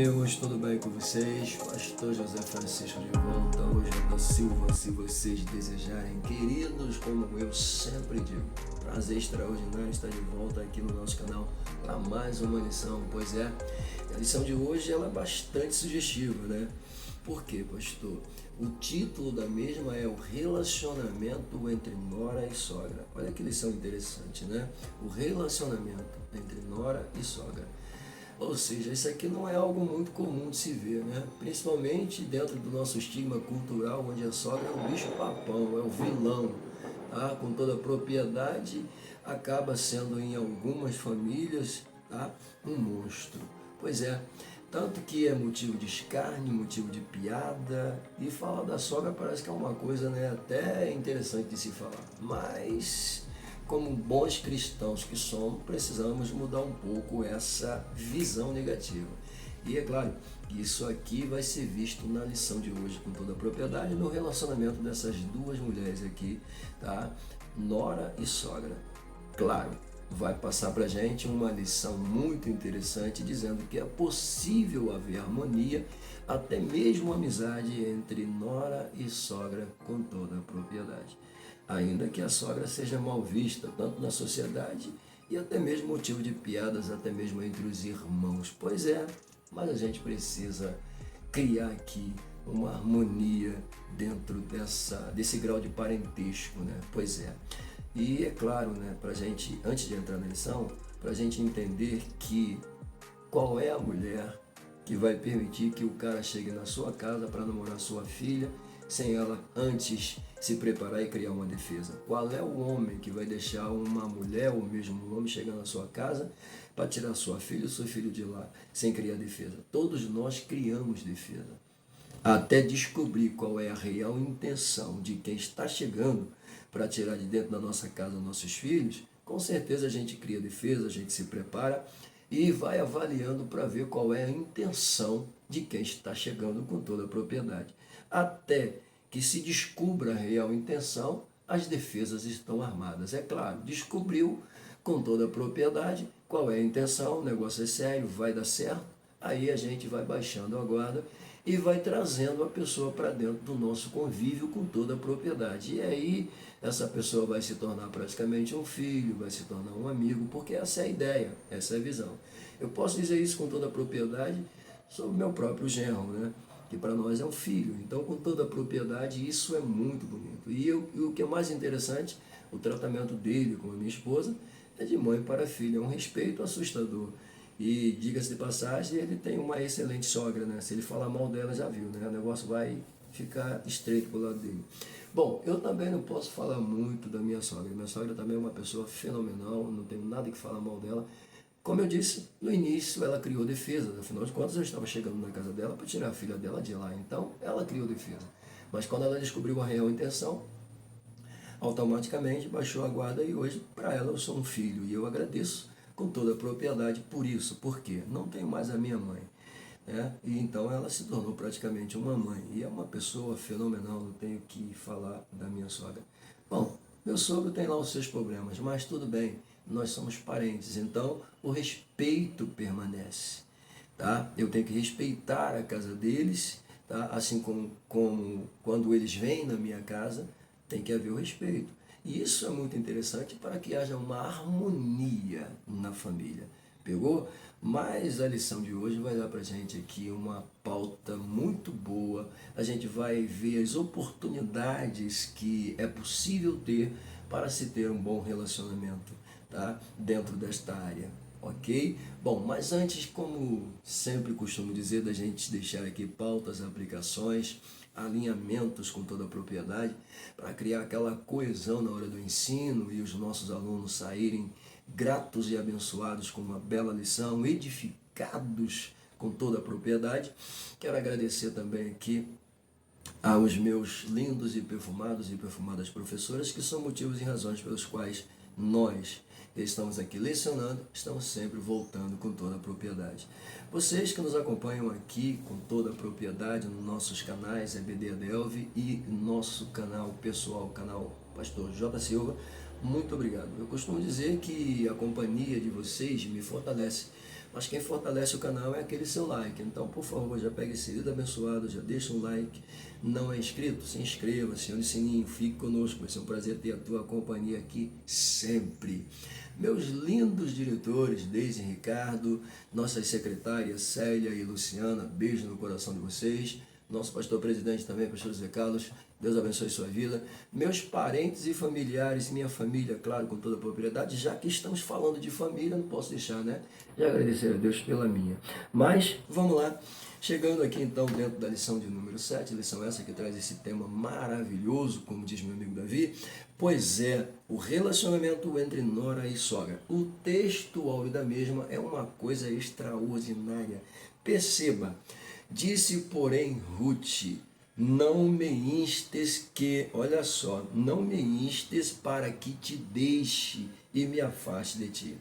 amigos, tudo bem com vocês? Pastor José Francisco de volta, hoje da Silva, se vocês desejarem, queridos, como eu sempre digo, prazer extraordinário estar de volta aqui no nosso canal para mais uma lição, pois é, a lição de hoje ela é bastante sugestiva, né? Por quê, pastor? O título da mesma é o relacionamento entre nora e sogra. Olha que lição interessante, né? O relacionamento entre nora e sogra. Ou seja, isso aqui não é algo muito comum de se ver, né? Principalmente dentro do nosso estigma cultural, onde a sogra é o bicho-papão, é o vilão, tá? Com toda a propriedade, acaba sendo em algumas famílias, tá? Um monstro. Pois é, tanto que é motivo de escárnio, motivo de piada, e falar da sogra parece que é uma coisa, né, até interessante de se falar, mas como bons cristãos que somos, precisamos mudar um pouco essa visão negativa. E é claro, isso aqui vai ser visto na lição de hoje com toda a propriedade, no relacionamento dessas duas mulheres aqui, tá? Nora e sogra. Claro, vai passar para a gente uma lição muito interessante dizendo que é possível haver harmonia, até mesmo amizade entre nora e sogra com toda a propriedade. Ainda que a sogra seja mal vista, tanto na sociedade e até mesmo motivo de piadas, até mesmo entre os irmãos. Pois é, mas a gente precisa criar aqui uma harmonia dentro desse grau de parentesco, né? Pois é. E é claro, né, pra gente, antes de entrar na lição, pra gente entender que qual é a mulher que vai permitir que o cara chegue na sua casa para namorar sua filha sem ela antes se preparar e criar uma defesa? Qual é o homem que vai deixar uma mulher ou mesmo um homem chegar na sua casa para tirar sua filha ou seu filho de lá sem criar defesa? Todos nós criamos defesa. Até descobrir qual é a real intenção de quem está chegando para tirar de dentro da nossa casa nossos filhos, com certeza a gente cria defesa, a gente se prepara e vai avaliando para ver qual é a intenção de quem está chegando com toda a propriedade. Até que se descubra a real intenção, as defesas estão armadas. É claro, descobriu com toda a propriedade qual é a intenção, o negócio é sério, vai dar certo, aí a gente vai baixando a guarda e vai trazendo a pessoa para dentro do nosso convívio com toda a propriedade. E aí essa pessoa vai se tornar praticamente um filho, vai se tornar um amigo, porque essa é a ideia, essa é a visão. Eu posso dizer isso com toda a propriedade sobre o meu próprio genro, né? Que para nós é um filho. Então, com toda a propriedade, isso é muito bonito. E o que é mais interessante, o tratamento dele com a minha esposa é de mãe para filha, é um respeito assustador. E diga-se de passagem, ele tem uma excelente sogra, né? Se ele falar mal dela, já viu, né? O negócio vai ficar estreito pro lado dele. Bom, eu também não posso falar muito da minha sogra. Minha sogra também é uma pessoa fenomenal, não tenho nada que falar mal dela. Como eu disse, no início ela criou defesa, afinal de contas eu estava chegando na casa dela para tirar a filha dela de lá, então ela criou defesa. Mas quando ela descobriu a real intenção, automaticamente baixou a guarda e hoje para ela eu sou um filho e eu agradeço com toda a propriedade por isso, porque não tenho mais a minha mãe, né? E então ela se tornou praticamente uma mãe e é uma pessoa fenomenal, não tenho que falar da minha sogra. Bom, meu sogro tem lá os seus problemas, mas tudo bem, nós somos parentes, então o respeito permanece, tá? Eu tenho que respeitar a casa deles, tá? Assim como quando eles vêm na minha casa, tem que haver o respeito. E isso é muito interessante para que haja uma harmonia na família. Pegou? Mas a lição de hoje vai dar para a gente aqui uma pauta muito boa. A gente vai ver as oportunidades que é possível ter para se ter um bom relacionamento, tá? Dentro desta área. Ok? Bom, mas antes, como sempre costumo dizer, da gente deixar aqui pautas, aplicações, alinhamentos com toda a propriedade, para criar aquela coesão na hora do ensino e os nossos alunos saírem gratos e abençoados com uma bela lição, edificados com toda a propriedade. Quero agradecer também aqui aos meus lindos e perfumadas professoras, que são motivos e razões pelos quais nós estamos aqui lecionando, estamos sempre voltando com toda a propriedade. Vocês que nos acompanham aqui com toda a propriedade nos nossos canais EBD Adelve e nosso canal pessoal, canal Pastor J. Silva, muito obrigado. Eu costumo dizer que a companhia de vocês me fortalece, Mas quem fortalece o canal é aquele seu like. Então, por favor, já pega esse vídeo abençoado, já deixa um like. Não é inscrito? Se inscreva, acione o sininho, fique conosco. Vai ser um prazer ter a tua companhia aqui sempre. Meus lindos diretores, Deise e Ricardo, nossas secretárias Célia e Luciana, beijo no coração de vocês. Nosso pastor presidente também, pastor José Carlos, Deus abençoe sua vida. Meus parentes e familiares, minha família, claro, com toda a propriedade, já que estamos falando de família, não posso deixar, né? De agradecer a Deus pela minha. Mas, vamos lá. Chegando aqui então dentro da lição de número 7, lição essa que traz esse tema maravilhoso, como diz meu amigo Davi, pois é, o relacionamento entre nora e sogra. O texto áudio da mesma é uma coisa extraordinária. Perceba, disse porém Ruth, não me instes que, olha só, não me instes para que te deixe e me afaste de ti.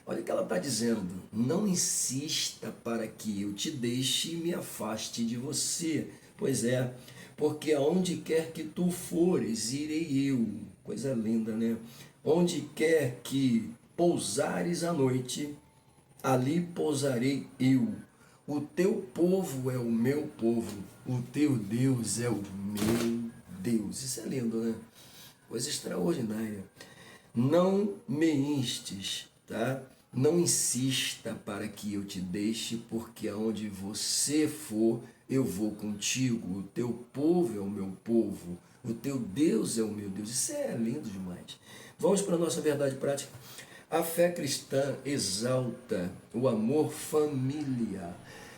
Olha o que ela está dizendo, não insista para que eu te deixe e me afaste de você. Pois é, porque aonde quer que tu fores, irei eu. Coisa linda, né? Onde quer que pousares à noite, ali pousarei eu. O teu povo é o meu povo, o teu Deus é o meu Deus. Isso é lindo, né? Coisa extraordinária. Não me instes, tá? Não insista para que eu te deixe, porque aonde você for, eu vou contigo. O teu povo é o meu povo, o teu Deus é o meu Deus. Isso é lindo demais. Vamos para a nossa verdade prática. A fé cristã exalta o amor familiar.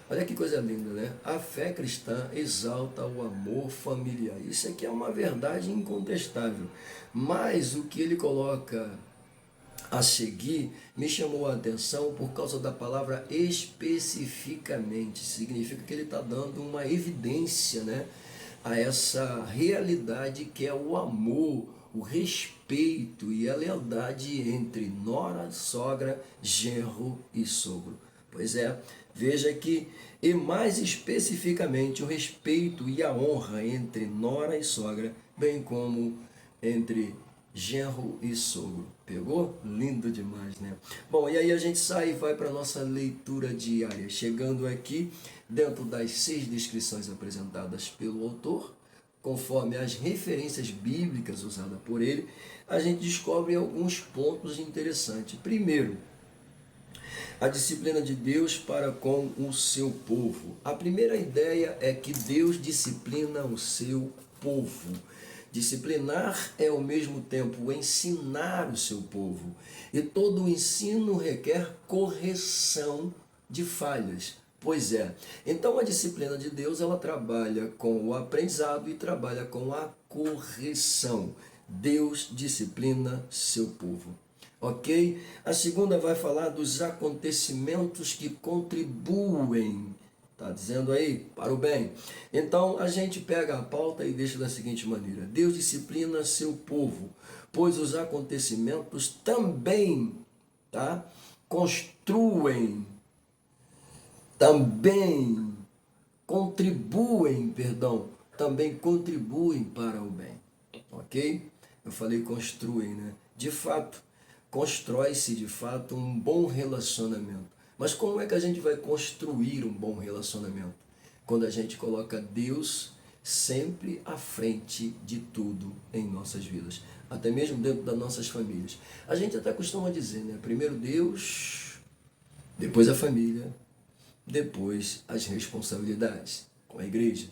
Olha que coisa linda, né? A fé cristã exalta o amor familiar. Isso aqui é uma verdade incontestável. Mas o que ele coloca a seguir me chamou a atenção por causa da palavra especificamente. Significa que ele está dando uma evidência, né, a essa realidade que é o amor, o respeito e a lealdade entre nora, sogra, genro e sogro. Pois é, veja que, e mais especificamente, o respeito e a honra entre nora e sogra, bem como entre genro e sogro. Pegou? Lindo demais, né? Bom, e aí a gente sai e vai para a nossa leitura diária. Chegando aqui, dentro das 6 descrições apresentadas pelo autor, conforme as referências bíblicas usadas por ele, a gente descobre alguns pontos interessantes. Primeiro, a disciplina de Deus para com o seu povo. A primeira ideia é que Deus disciplina o seu povo. Disciplinar é ao mesmo tempo ensinar o seu povo. E todo o ensino requer correção de falhas. Pois é. Então a disciplina de Deus, ela trabalha com o aprendizado e trabalha com a correção. Deus disciplina seu povo. Ok? A segunda vai falar dos acontecimentos que contribuem, está dizendo aí, para o bem. Então a gente pega a pauta e deixa da seguinte maneira: Deus disciplina seu povo, pois os acontecimentos também, tá, também contribuem para o bem. Ok? Eu falei construem, né? De fato, constrói-se de fato um bom relacionamento. Mas como é que a gente vai construir um bom relacionamento? Quando a gente coloca Deus sempre à frente de tudo em nossas vidas, até mesmo dentro das nossas famílias. A gente até costuma dizer, né? Primeiro Deus, depois a família, depois as responsabilidades com a igreja.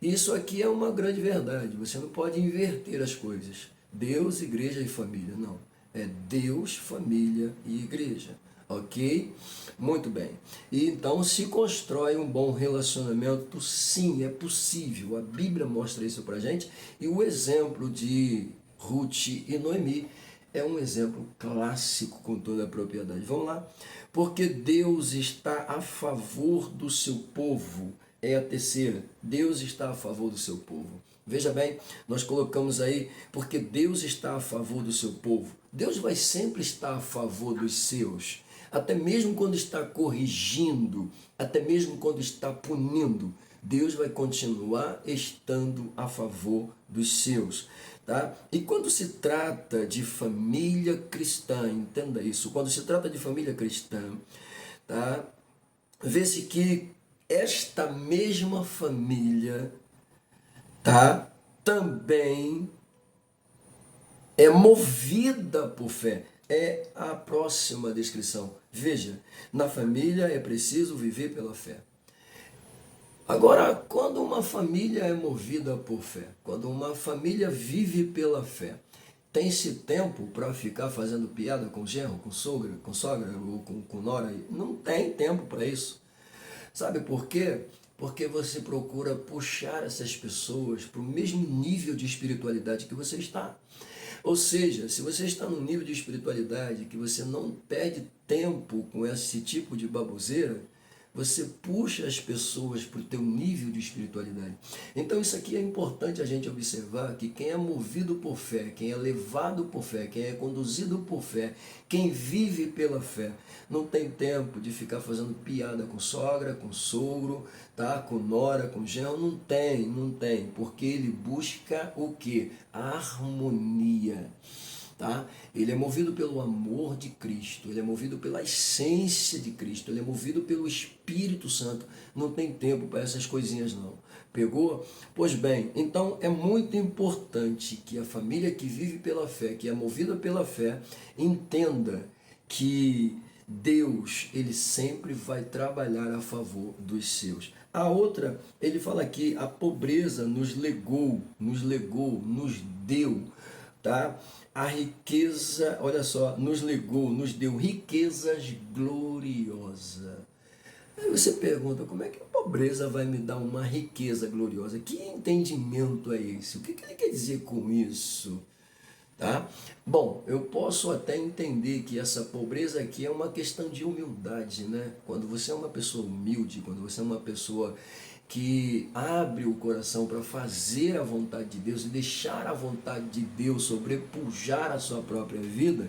Isso aqui é uma grande verdade. Você não pode inverter as coisas. Deus, igreja e família. Não. É Deus, família e igreja. Ok? Muito bem. E então se constrói um bom relacionamento, sim, é possível. A Bíblia mostra isso pra gente. E o exemplo de Ruth e Noemi é um exemplo clássico com toda a propriedade. Vamos lá. Porque Deus está a favor do seu povo. É a terceira. Deus está a favor do seu povo. Veja bem, nós colocamos aí, porque Deus está a favor do seu povo. Deus vai sempre estar a favor dos seus. Até mesmo quando está corrigindo, até mesmo quando está punindo, Deus vai continuar estando a favor dos seus. Tá? E quando se trata de família cristã, entenda isso, quando se trata de família cristã, tá? Vê-se que esta mesma família, tá? Também é movida por fé. É a próxima descrição. Veja, na família é preciso viver pela fé. Agora, quando uma família é movida por fé, quando uma família vive pela fé, tem-se tempo para ficar fazendo piada com genro, com sogra ou com nora? Não tem tempo para isso. Sabe por quê? Porque você procura puxar essas pessoas para o mesmo nível de espiritualidade que você está. Ou seja, se você está num nível de espiritualidade que você não perde tempo com esse tipo de baboseira, você puxa as pessoas para o teu nível de espiritualidade. Então isso aqui é importante a gente observar, que quem é movido por fé, quem é levado por fé, quem é conduzido por fé, quem vive pela fé, não tem tempo de ficar fazendo piada com sogra, com sogro, tá? Com nora, com genro, não tem, porque ele busca o quê? A harmonia. Tá? Ele é movido pelo amor de Cristo, ele é movido pela essência de Cristo, ele é movido pelo Espírito Santo. Não tem tempo para essas coisinhas não. Pegou? Pois bem, então é muito importante que a família que vive pela fé, que é movida pela fé, entenda que Deus, ele sempre vai trabalhar a favor dos seus. A outra, ele fala aqui, a pobreza nos legou, nos deu, tá? A riqueza, olha só, nos legou, nos deu riquezas gloriosas. Aí você pergunta, como é que a pobreza vai me dar uma riqueza gloriosa? Que entendimento é esse? O que ele quer dizer com isso? Tá? Bom, eu posso até entender que essa pobreza aqui é uma questão de humildade, né? Quando você é uma pessoa humilde, quando você é uma pessoa que abre o coração para fazer a vontade de Deus e deixar a vontade de Deus sobrepujar a sua própria vida,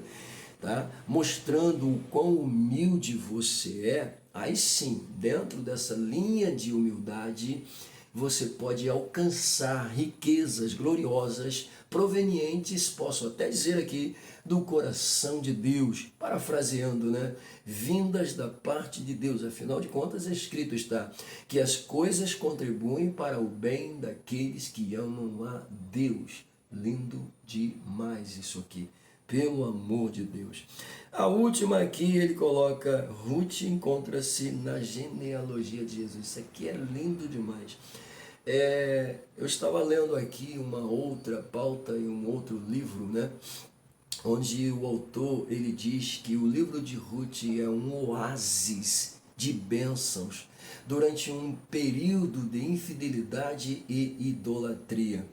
tá? Mostrando o quão humilde você é, aí sim, dentro dessa linha de humildade, você pode alcançar riquezas gloriosas provenientes, posso até dizer aqui, do coração de Deus, parafraseando, né? Vindas da parte de Deus. Afinal de contas, escrito está que as coisas contribuem para o bem daqueles que amam a Deus. Lindo demais isso aqui, pelo amor de Deus. A última aqui ele coloca, Ruth encontra-se na genealogia de Jesus. Isso aqui é lindo demais. Eu estava lendo aqui uma outra pauta e um outro livro, né? Onde o autor ele diz que o livro de Ruth é um oásis de bênçãos durante um período de infidelidade e idolatria.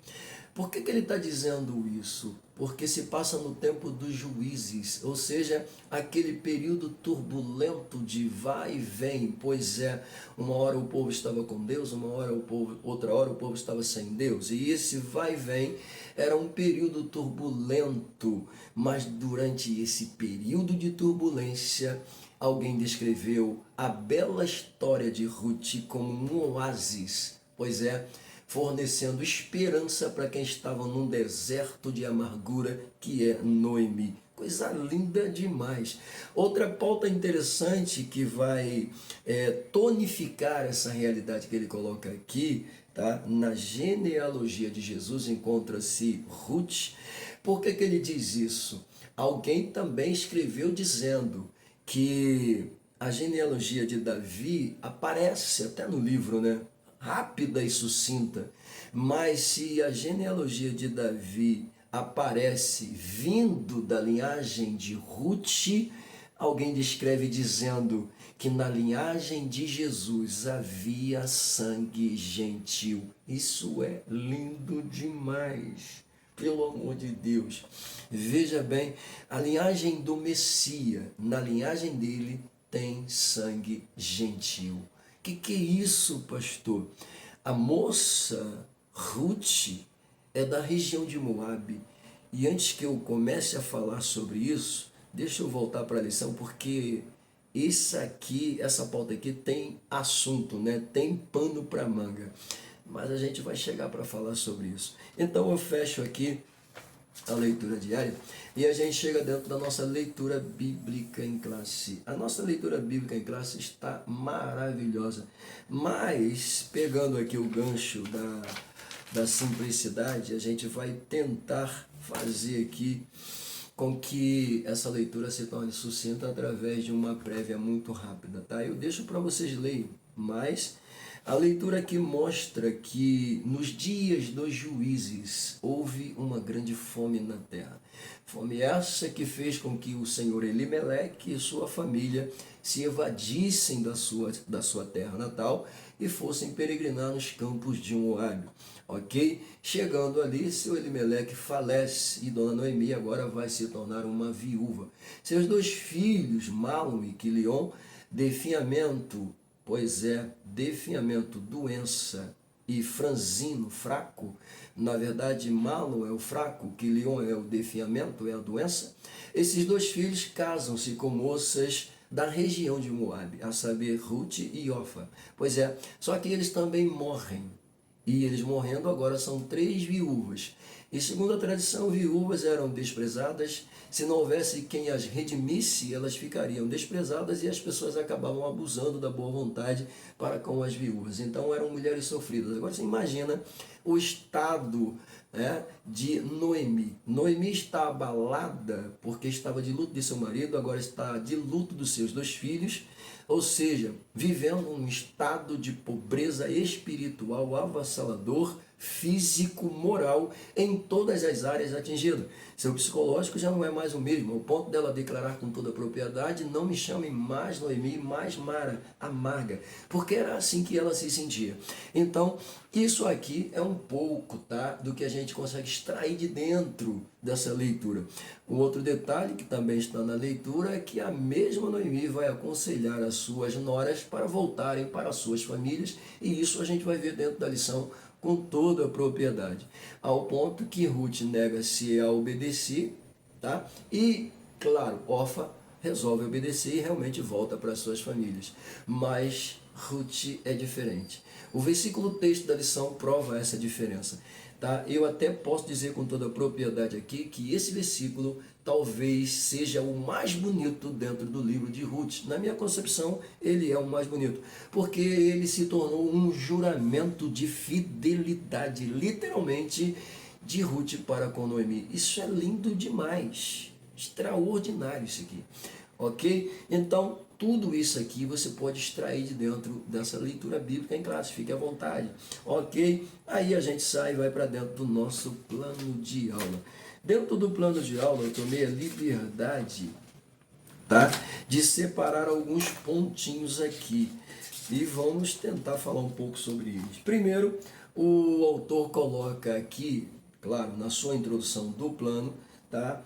Por que ele está dizendo isso? Porque se passa no tempo dos juízes, ou seja, aquele período turbulento de vai e vem, pois é, uma hora o povo estava com Deus, outra hora o povo estava sem Deus, e esse vai e vem era um período turbulento, mas durante esse período de turbulência, alguém descreveu a bela história de Ruth como um oásis, pois é, fornecendo esperança para quem estava num deserto de amargura, que é Noemi. Coisa linda demais. Outra pauta interessante que vai tonificar essa realidade que ele coloca aqui, tá? Na genealogia de Jesus encontra-se Ruth. Por que ele diz isso? Alguém também escreveu dizendo que a genealogia de Davi aparece até no livro, né? Rápida e sucinta, mas se a genealogia de Davi aparece vindo da linhagem de Ruth, alguém descreve dizendo que na linhagem de Jesus havia sangue gentil. Isso é lindo demais, pelo amor de Deus. Veja bem, a linhagem do Messias, na linhagem dele tem sangue gentil. Que é isso, pastor? A moça Ruth é da região de Moabe. E antes que eu comece a falar sobre isso, deixa eu voltar para a lição, porque essa pauta aqui tem assunto, né? Tem pano para manga. Mas a gente vai chegar para falar sobre isso. Então eu fecho aqui a leitura diária e a gente chega dentro da nossa leitura bíblica em classe. A nossa leitura bíblica em classe está maravilhosa, mas pegando aqui o gancho da simplicidade, a gente vai tentar fazer aqui com que essa leitura se torne sucinta através de uma prévia muito rápida, tá? Eu deixo para vocês lerem, mas a leitura aqui mostra que nos dias dos juízes houve uma grande fome na terra. Fome essa que fez com que o senhor Elimeleque e sua família se evadissem da sua terra natal e fossem peregrinar nos campos de Moabe. Ok? Chegando ali, seu Elimeleque falece e Dona Noemi agora vai se tornar uma viúva. Seus dois filhos, Malom e Quilion, definhamento, definhamento, doença e franzino, fraco. Na verdade, Malom é o fraco, Quilion é o definhamento, é a doença. Esses dois filhos casam-se com moças da região de Moabe, a saber, Ruth e Orfa. Só que eles também morrem. E eles morrendo agora são 3 viúvas. E segundo a tradição, viúvas eram desprezadas. Se não houvesse quem as redimisse, elas ficariam desprezadas e as pessoas acabavam abusando da boa vontade para com as viúvas. Então eram mulheres sofridas. Agora você imagina o estado, né, de Noemi. Noemi está abalada porque estava de luto de seu marido, agora está de luto dos seus 2 filhos. Ou seja, vivendo um estado de pobreza espiritual avassalador, físico, moral, em todas as áreas atingidas. Seu psicológico já não é mais o mesmo, ao ponto dela declarar com toda a propriedade: não me chamem mais Noemi, mais Mara, amarga, porque era assim que ela se sentia. Então, isso aqui é um pouco, tá, do que a gente consegue extrair de dentro dessa leitura. Um outro detalhe que também está na leitura é que a mesma Noemi vai aconselhar as suas noras para voltarem para as suas famílias, e isso a gente vai ver dentro da lição com toda a propriedade, ao ponto que Ruth nega-se a obedecer, tá? E, claro, Orfa resolve obedecer e realmente volta para as suas famílias. Mas Ruth é diferente. O versículo texto da lição prova essa diferença. Tá? Eu até posso dizer com toda a propriedade aqui que esse versículo talvez seja o mais bonito dentro do livro de Ruth. Na minha concepção, ele é o mais bonito, porque ele se tornou um juramento de fidelidade, literalmente, de Ruth para com Noemi. Isso é lindo demais, extraordinário isso aqui. Ok? Então, tudo isso aqui você pode extrair de dentro dessa leitura bíblica em classe, fique à vontade, ok? Aí a gente sai e vai para dentro do nosso plano de aula. Dentro do plano de aula eu tomei a liberdade, tá, de separar alguns pontinhos aqui e vamos tentar falar um pouco sobre eles. Primeiro, o autor coloca aqui, claro, na sua introdução do plano, tá,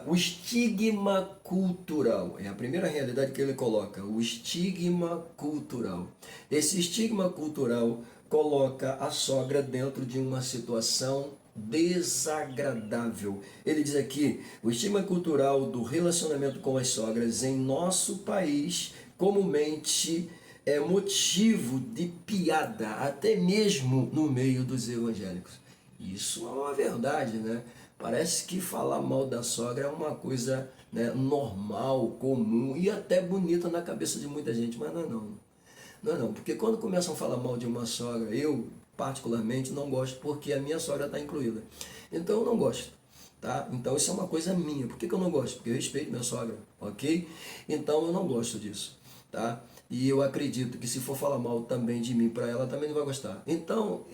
o estigma cultural. É a primeira realidade que ele coloca, o estigma cultural. Esse estigma cultural coloca a sogra dentro de uma situação desagradável. Ele diz aqui, o estigma cultural do relacionamento com as sogras em nosso país comumente é motivo de piada, até mesmo no meio dos evangélicos. Isso é uma verdade, né? Parece que falar mal da sogra é uma coisa, né, normal, comum e até bonita na cabeça de muita gente, mas não é não. Não é não, porque quando começam a falar mal de uma sogra, eu particularmente não gosto, porque a minha sogra está incluída. Então eu não gosto, tá? Então isso é uma coisa minha. Por que eu não gosto? Porque eu respeito minha sogra, ok? Então eu não gosto disso, tá? E eu acredito que se for falar mal também de mim para ela, também não vai gostar. Então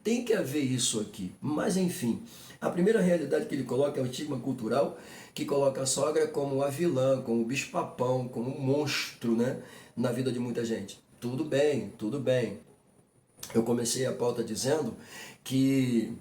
tem que haver isso aqui. Mas enfim, a primeira realidade que ele coloca é o estigma cultural, que coloca a sogra como a vilã, como o bicho-papão, como um monstro, né, na vida de muita gente. Tudo bem, tudo bem. Eu comecei a pauta dizendo que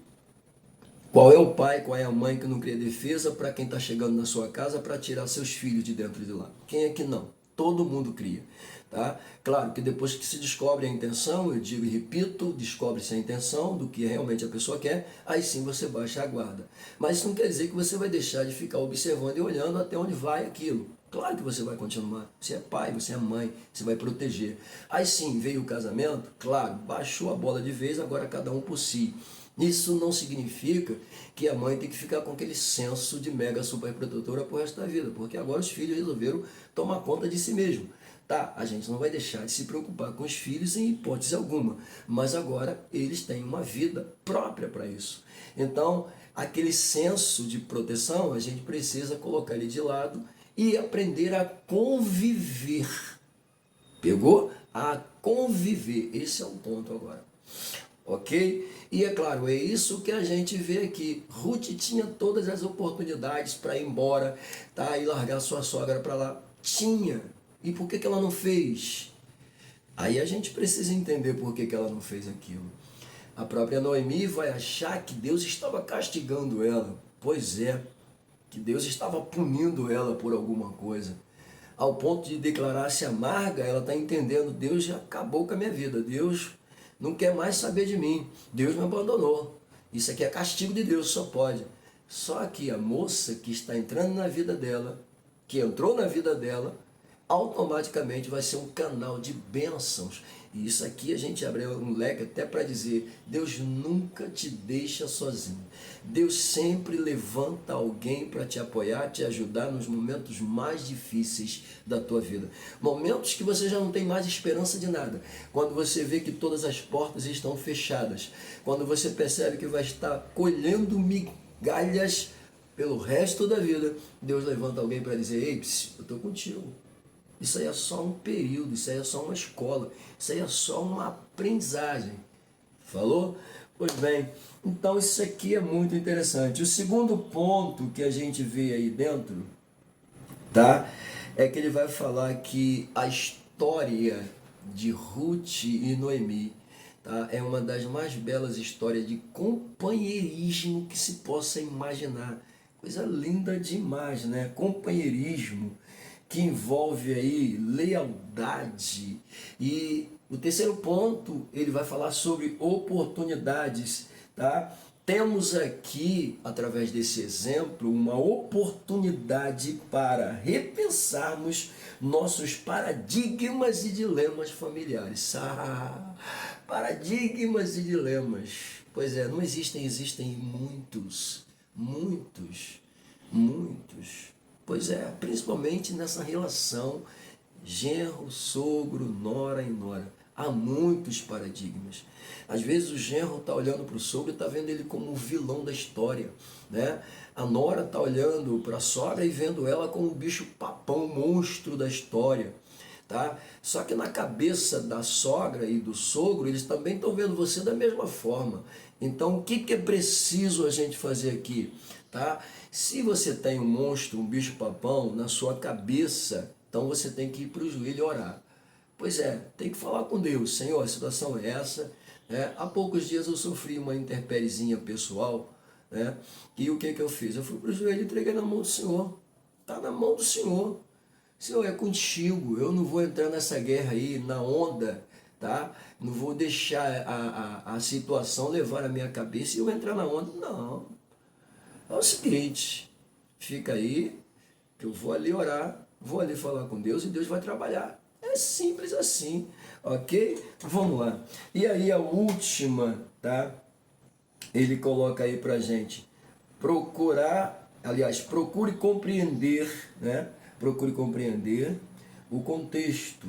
qual é o pai, qual é a mãe que não cria defesa para quem está chegando na sua casa para tirar seus filhos de dentro de lá? Quem é que não? Todo mundo cria. Tá? Claro que depois que se descobre a intenção, eu digo e repito, descobre-se a intenção do que realmente a pessoa quer, aí sim você baixa a guarda. Mas isso não quer dizer que você vai deixar de ficar observando e olhando até onde vai aquilo. Claro que você vai continuar. Você é pai, você é mãe, você vai proteger. Aí sim, veio o casamento, claro, baixou a bola de vez, agora cada um por si. Isso não significa que a mãe tem que ficar com aquele senso de mega super protetora pro resto da vida, porque agora os filhos resolveram tomar conta de si mesmo. Tá, a gente não vai deixar de se preocupar com os filhos em hipótese alguma, mas agora eles têm uma vida própria para isso. Então, aquele senso de proteção, a gente precisa colocar ele de lado e aprender a conviver. Pegou? A conviver. Esse é o ponto agora. Ok? E é claro, é isso que a gente vê aqui. Ruth tinha todas as oportunidades para ir embora, tá? E largar sua sogra para lá. Tinha. E por que ela não fez? Aí a gente precisa entender por que ela não fez aquilo. A própria Noemi vai achar que Deus estava castigando ela. Pois é, que Deus estava punindo ela por alguma coisa. Ao ponto de declarar-se amarga, ela está entendendo, Deus já acabou com a minha vida. Deus não quer mais saber de mim. Deus me abandonou. Isso aqui é castigo de Deus, só pode. Só que a moça que está entrando na vida dela, que entrou na vida dela, automaticamente vai ser um canal de bênçãos. E isso aqui a gente abre um leque até para dizer, Deus nunca te deixa sozinho. Deus sempre levanta alguém para te apoiar, te ajudar nos momentos mais difíceis da tua vida. Momentos que você já não tem mais esperança de nada. Quando você vê que todas as portas estão fechadas. Quando você percebe que vai estar colhendo migalhas pelo resto da vida. Deus levanta alguém para dizer, ei, eu estou contigo. Isso aí é só um período, isso aí é só uma escola, isso aí é só uma aprendizagem. Falou? Pois bem, então isso aqui é muito interessante. O segundo ponto que a gente vê aí dentro, tá? É que ele vai falar que a história de Ruth e Noemi, tá? É uma das mais belas histórias de companheirismo que se possa imaginar. Coisa linda demais, né? Companheirismo que envolve aí lealdade. E o terceiro ponto, ele vai falar sobre oportunidades, tá? Temos aqui, através desse exemplo, uma oportunidade para repensarmos nossos paradigmas e dilemas familiares. Paradigmas e dilemas. Pois é, não existem, existem muitos, muitos, muitos. Pois é, principalmente nessa relação genro, sogro, nora e nora. Há muitos paradigmas. Às vezes o genro está olhando para o sogro e está vendo ele como o vilão da história, né? A nora está olhando para a sogra e vendo ela como o bicho papão, monstro da história, tá? Só que na cabeça da sogra e do sogro, eles também estão vendo você da mesma forma. Então, o que é preciso a gente fazer aqui, tá? Se você tem um monstro, um bicho papão na sua cabeça, então você tem que ir para o joelho e orar. Pois é, tem que falar com Deus. Senhor, a situação é essa. Né? Há poucos dias eu sofri uma intempérezinha pessoal, né? E o que eu fiz? Eu fui para o joelho e entreguei na mão do Senhor. Está na mão do Senhor. Senhor, é contigo. Eu não vou entrar nessa guerra aí, na onda, tá? Não vou deixar a situação levar a minha cabeça e eu entrar na onda. Não. É o seguinte, fica aí, que eu vou ali orar, vou ali falar com Deus e Deus vai trabalhar. É simples assim, ok? Vamos lá. E aí a última, tá? Ele coloca aí pra gente procurar, aliás, procure compreender, né? Procure compreender o contexto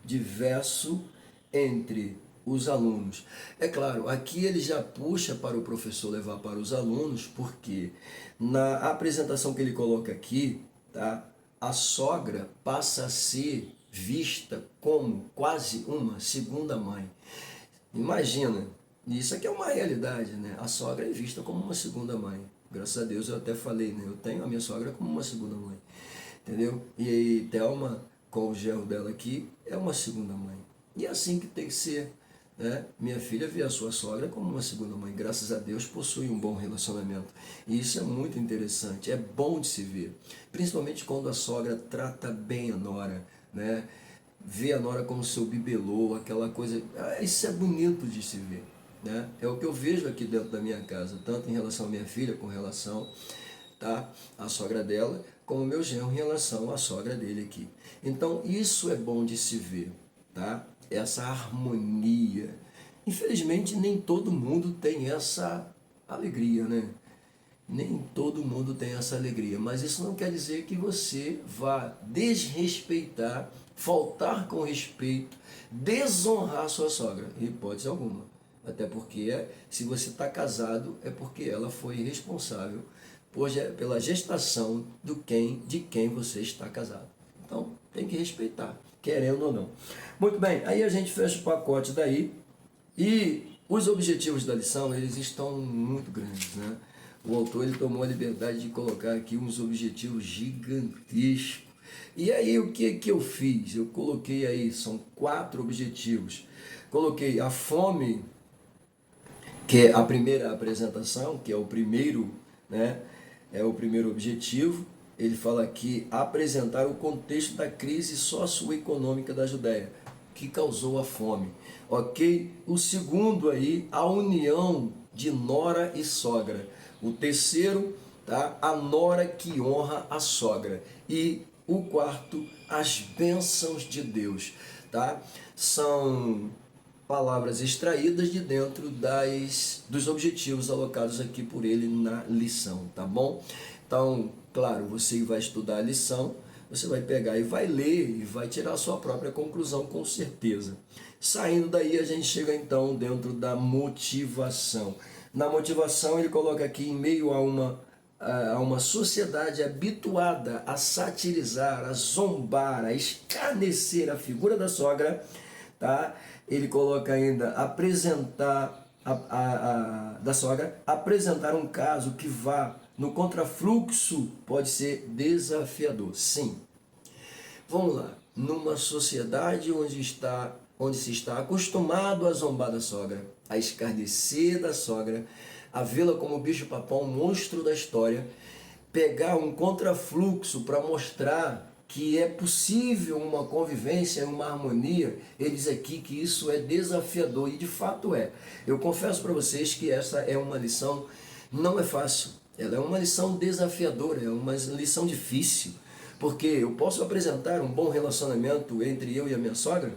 diverso entre os alunos. É claro, aqui ele já puxa para o professor levar para os alunos, porque na apresentação que ele coloca aqui, tá? A sogra passa a ser vista como quase uma segunda mãe. Imagina, isso aqui é uma realidade, né? A sogra é vista como uma segunda mãe. Graças a Deus eu até falei, né? Eu tenho a minha sogra como uma segunda mãe, entendeu? E aí, Thelma, com o genro dela aqui, é uma segunda mãe. E é assim que tem que ser, né? Minha filha vê a sua sogra como uma segunda mãe. Graças a Deus possui um bom relacionamento. E isso é muito interessante, é bom de se ver. Principalmente quando a sogra trata bem a nora, né? Vê a nora como seu bibelô, aquela coisa. Isso é bonito de se ver, né? É o que eu vejo aqui dentro da minha casa, tanto em relação à minha filha, com relação, tá, à sogra dela, como o meu genro em relação à sogra dele aqui. Então isso é bom de se ver, tá? Essa harmonia Infelizmente, nem todo mundo tem essa alegria, né? Nem todo mundo tem essa alegria, mas isso não quer dizer que você vá desrespeitar, faltar com respeito, desonrar sua sogra, em hipótese alguma. Até porque, se você está casado, é porque ela foi responsável pela gestação de quem você está casado. Então, tem que respeitar, querendo ou não. Muito bem, aí a gente fecha o pacote daí e os objetivos da lição, eles estão muito grandes, né? O autor ele tomou a liberdade de colocar aqui uns objetivos gigantescos. E aí o que eu fiz? Eu coloquei aí, são 4 objetivos. Coloquei a fome, que é a primeira apresentação, que é o primeiro, né? É o primeiro objetivo. Ele fala aqui apresentar o contexto da crise socioeconômica da Judéia, que causou a fome. Ok? O segundo aí, a união de nora e sogra. O terceiro, tá? A nora que honra a sogra. E o quarto, as bênçãos de Deus, tá? São palavras extraídas de dentro dos objetivos alocados aqui por ele na lição, tá bom? Então, claro, você vai estudar a lição, você vai pegar e vai ler e vai tirar a sua própria conclusão, com certeza. Saindo daí, a gente chega então dentro da motivação. Na motivação, ele coloca aqui, em meio a uma sociedade habituada a satirizar, a zombar, a escarnecer a figura da sogra, tá? Ele coloca ainda da sogra, apresentar um caso que vá no contrafluxo pode ser desafiador. Sim. Vamos lá. Numa sociedade onde se está acostumado a zombar da sogra, a escarnecer da sogra, a vê-la como bicho-papão, monstro da história, pegar um contrafluxo para mostrar que é possível uma convivência, uma harmonia, ele diz aqui que isso é desafiador, e de fato é. Eu confesso para vocês que essa é uma lição, não é fácil, ela é uma lição desafiadora, é uma lição difícil, porque eu posso apresentar um bom relacionamento entre eu e a minha sogra,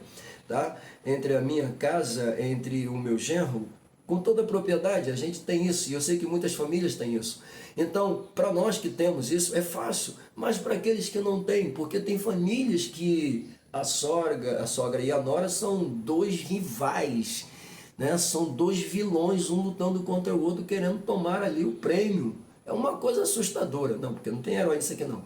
tá? Entre a minha casa, entre o meu genro, com toda a propriedade, a gente tem isso, e eu sei que muitas famílias têm isso. Então, para nós que temos isso, é fácil, mas para aqueles que não têm, porque tem famílias que a sogra e a nora são 2 rivais, né? São 2 vilões, um lutando contra o outro, querendo tomar ali o prêmio. É uma coisa assustadora. Não, porque não tem herói nisso aqui não.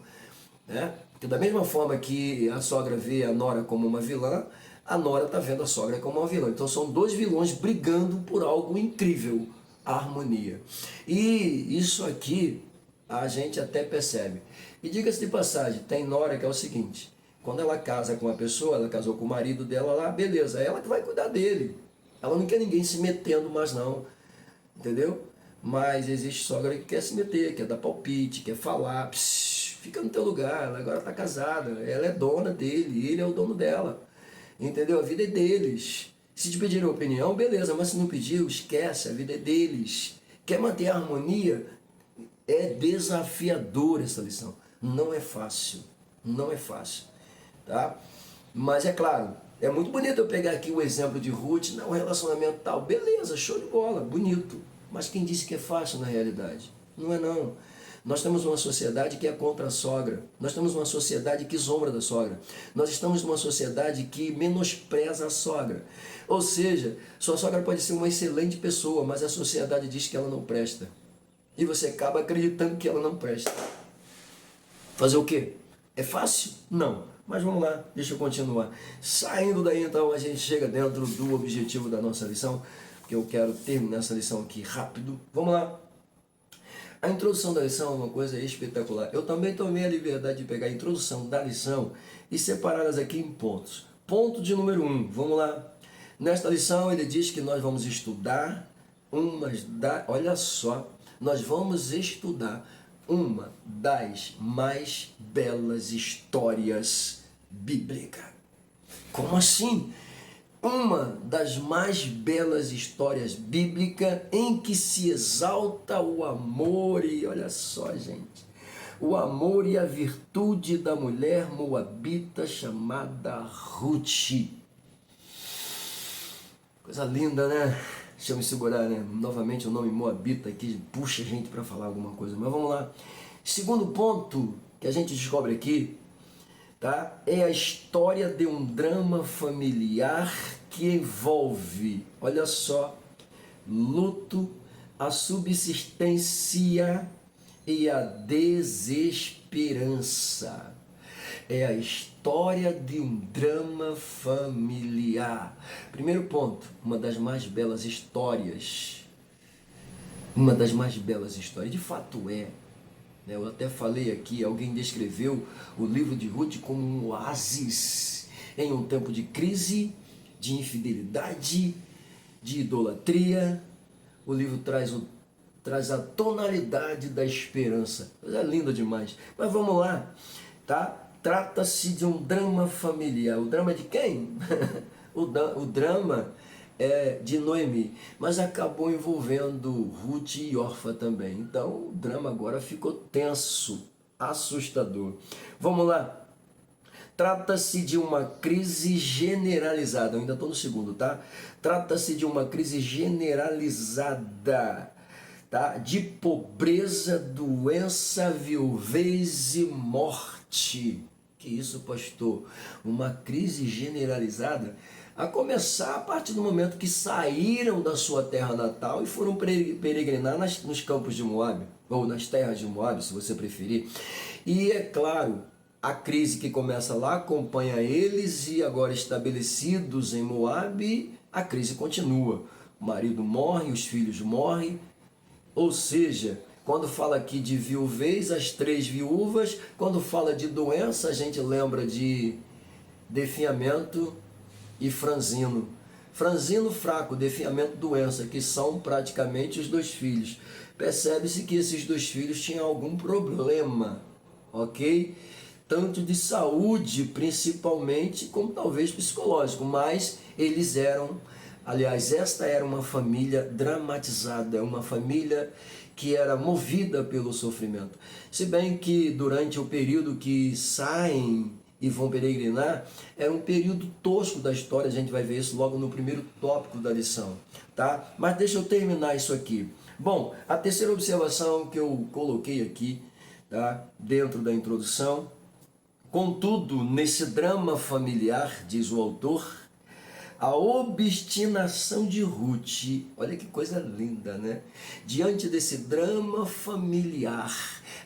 Né? Porque da mesma forma que a sogra vê a nora como uma vilã, a nora está vendo a sogra como uma vilã. Então são 2 vilões brigando por algo incrível, a harmonia. E isso aqui a gente até percebe. E diga-se de passagem, tem nora que é o seguinte, quando ela casa com uma pessoa, ela casou com o marido dela lá, beleza, é ela que vai cuidar dele. Ela não quer ninguém se metendo mais não, entendeu? Mas existe sogra que quer se meter, quer dar palpite, quer falar, fica no teu lugar, ela agora está casada, ela é dona dele, ele é o dono dela. Entendeu? A vida é deles. Se te pedirem opinião, beleza, mas se não pediu, esquece, a vida é deles. Quer manter a harmonia? É desafiador essa lição. Não é fácil. Não é fácil. Tá? Mas é claro, é muito bonito eu pegar aqui o exemplo de Ruth, não, relacionamento tal, beleza, show de bola, bonito. Mas quem disse que é fácil na realidade? Não é não. Nós temos uma sociedade que é contra a sogra. Nós temos uma sociedade que zomba da sogra. Nós estamos numa sociedade que menospreza a sogra. Ou seja, sua sogra pode ser uma excelente pessoa, mas a sociedade diz que ela não presta. E você acaba acreditando que ela não presta. Fazer o quê? É fácil? Não. Mas vamos lá, deixa eu continuar. Saindo daí então, a gente chega dentro do objetivo da nossa lição, que eu quero terminar essa lição aqui rápido. Vamos lá. A introdução da lição é uma coisa espetacular. Eu também tomei a liberdade de pegar a introdução da lição e separá-las aqui em pontos. Ponto de número 1, vamos lá. Nesta lição ele diz que nós vamos estudar olha só, nós vamos estudar uma das mais belas histórias bíblicas. Como assim? Uma das mais belas histórias bíblicas em que se exalta o amor e, olha só, gente, o amor e a virtude da mulher moabita chamada Ruth. Coisa linda, né? Deixa eu me segurar, né? Novamente o nome Moabita aqui puxa a gente para falar alguma coisa. Mas vamos lá. Segundo ponto que a gente descobre aqui, tá? É a história de um drama familiar que envolve, olha só, luto, a subsistência e a desesperança. É a história de um drama familiar. Primeiro ponto, uma das mais belas histórias. Uma das mais belas histórias. De fato é. Eu até falei aqui, alguém descreveu o livro de Ruth como um oásis em um tempo de crise, de infidelidade, de idolatria. O livro traz a tonalidade da esperança. Coisa linda demais. Mas vamos lá, tá? Trata-se de um drama familiar. O drama de quem? o drama é de Noemi, mas acabou envolvendo Ruth e Orfa também. Então o drama agora ficou tenso, assustador. Vamos lá. Trata-se de uma crise generalizada. Eu ainda estou no segundo, tá? Trata-se de uma crise generalizada, tá? De pobreza, doença, viuvez e morte. Que isso, pastor? Uma crise generalizada, a começar a partir do momento que saíram da sua terra natal e foram peregrinar nos campos de Moabe, ou nas terras de Moabe, se você preferir. E é claro, a crise que começa lá acompanha eles, e agora estabelecidos em Moabe, a crise continua. O marido morre, os filhos morrem, ou seja, quando fala aqui de viuvez, as 3 viúvas. Quando fala de doença, a gente lembra de definhamento e franzino. Franzino fraco, definhamento, doença, que são praticamente os 2 filhos. Percebe-se que esses 2 filhos tinham algum problema, ok? Tanto de saúde, principalmente, como talvez psicológico, mas eles eram, aliás, esta era uma família dramatizada, uma família que era movida pelo sofrimento. Se bem que durante o período que saem e vão peregrinar, era um período tosco da história, a gente vai ver isso logo no primeiro tópico da lição, tá? Mas deixa eu terminar isso aqui. Bom, a terceira observação que eu coloquei aqui, tá? Dentro da introdução, contudo, nesse drama familiar, diz o autor, a obstinação de Ruth, olha que coisa linda, né? Diante desse drama familiar,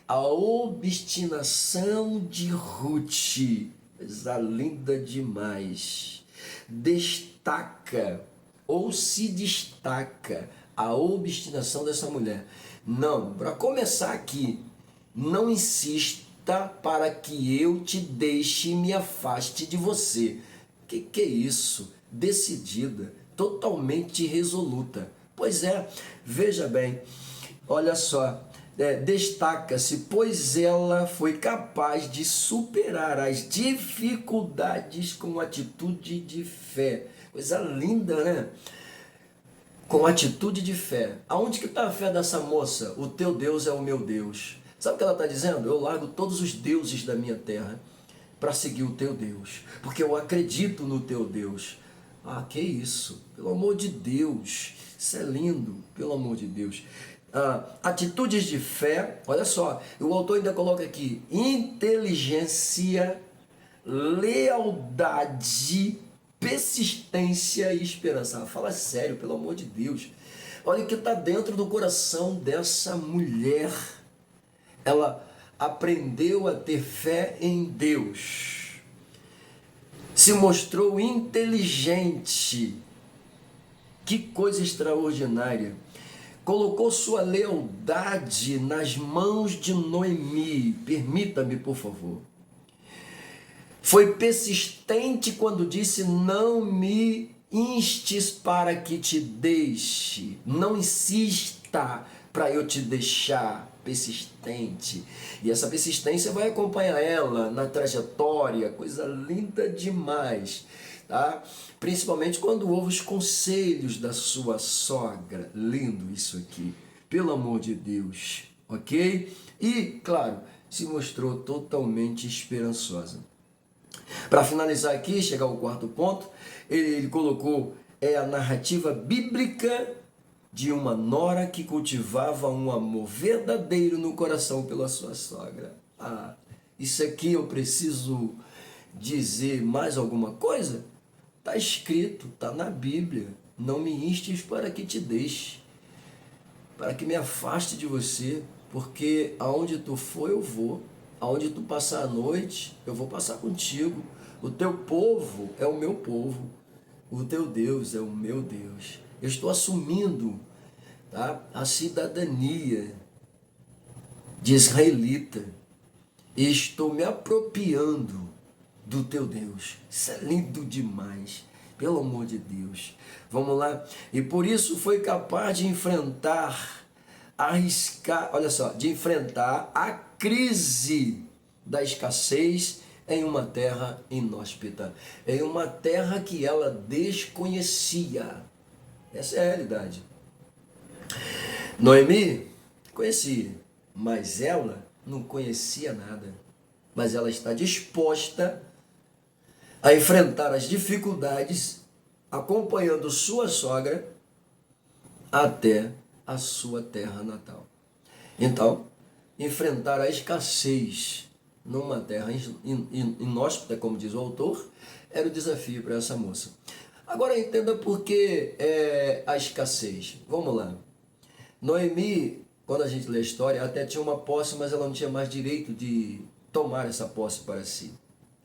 a obstinação de Ruth, coisa linda demais, destaca ou se destaca a obstinação dessa mulher. Não, para começar aqui, não insista para que eu te deixe e me afaste de você. Que é isso? Decidida, totalmente resoluta. Pois é, veja bem, olha só, destaca-se, pois ela foi capaz de superar as dificuldades com atitude de fé. Coisa linda, né? Com atitude de fé. Aonde que está a fé dessa moça? O teu Deus é o meu Deus. Sabe o que ela está dizendo? Eu largo todos os deuses da minha terra para seguir o teu Deus, porque eu acredito no teu Deus. Ah, que isso, pelo amor de Deus, isso é lindo, pelo amor de Deus. Atitudes de fé, olha só, o autor ainda coloca aqui, inteligência, lealdade, persistência e esperança. Fala sério, pelo amor de Deus. Olha o que está dentro do coração dessa mulher. Ela aprendeu a ter fé em Deus, se mostrou inteligente, que coisa extraordinária, colocou sua lealdade nas mãos de Noemi, permita-me por favor, foi persistente quando disse, não me instes para que te deixe, não insista para eu te deixar, persistente. E essa persistência vai acompanhar ela na trajetória, coisa linda demais, tá? Principalmente quando ouve os conselhos da sua sogra. Lindo isso aqui, pelo amor de Deus, ok? E, claro, se mostrou totalmente esperançosa. Para finalizar aqui, chegar ao quarto ponto, ele colocou é a narrativa bíblica de uma nora que cultivava um amor verdadeiro no coração pela sua sogra. Isso aqui eu preciso dizer mais alguma coisa? Está escrito, está na Bíblia. Não me instes para que te deixe, para que me afaste de você, porque aonde tu for eu vou, aonde tu passar a noite eu vou passar contigo. O teu povo é o meu povo, o teu Deus é o meu Deus. Eu estou assumindo, tá, a cidadania de israelita e estou me apropriando do teu Deus. Isso é lindo demais, pelo amor de Deus. Vamos lá? E por isso foi capaz de enfrentar, arriscar, olha só, de enfrentar a crise da escassez em uma terra inóspita, em uma terra que ela desconhecia. Essa é a realidade. Noemi conhecia, mas ela não conhecia nada. Mas ela está disposta a enfrentar as dificuldades, acompanhando sua sogra até a sua terra natal. Então, enfrentar a escassez numa terra inóspita, como diz o autor, era o desafio para essa moça. Agora entenda por que a escassez. Vamos lá. Noemi, quando a gente lê a história, até tinha uma posse, mas ela não tinha mais direito de tomar essa posse para si.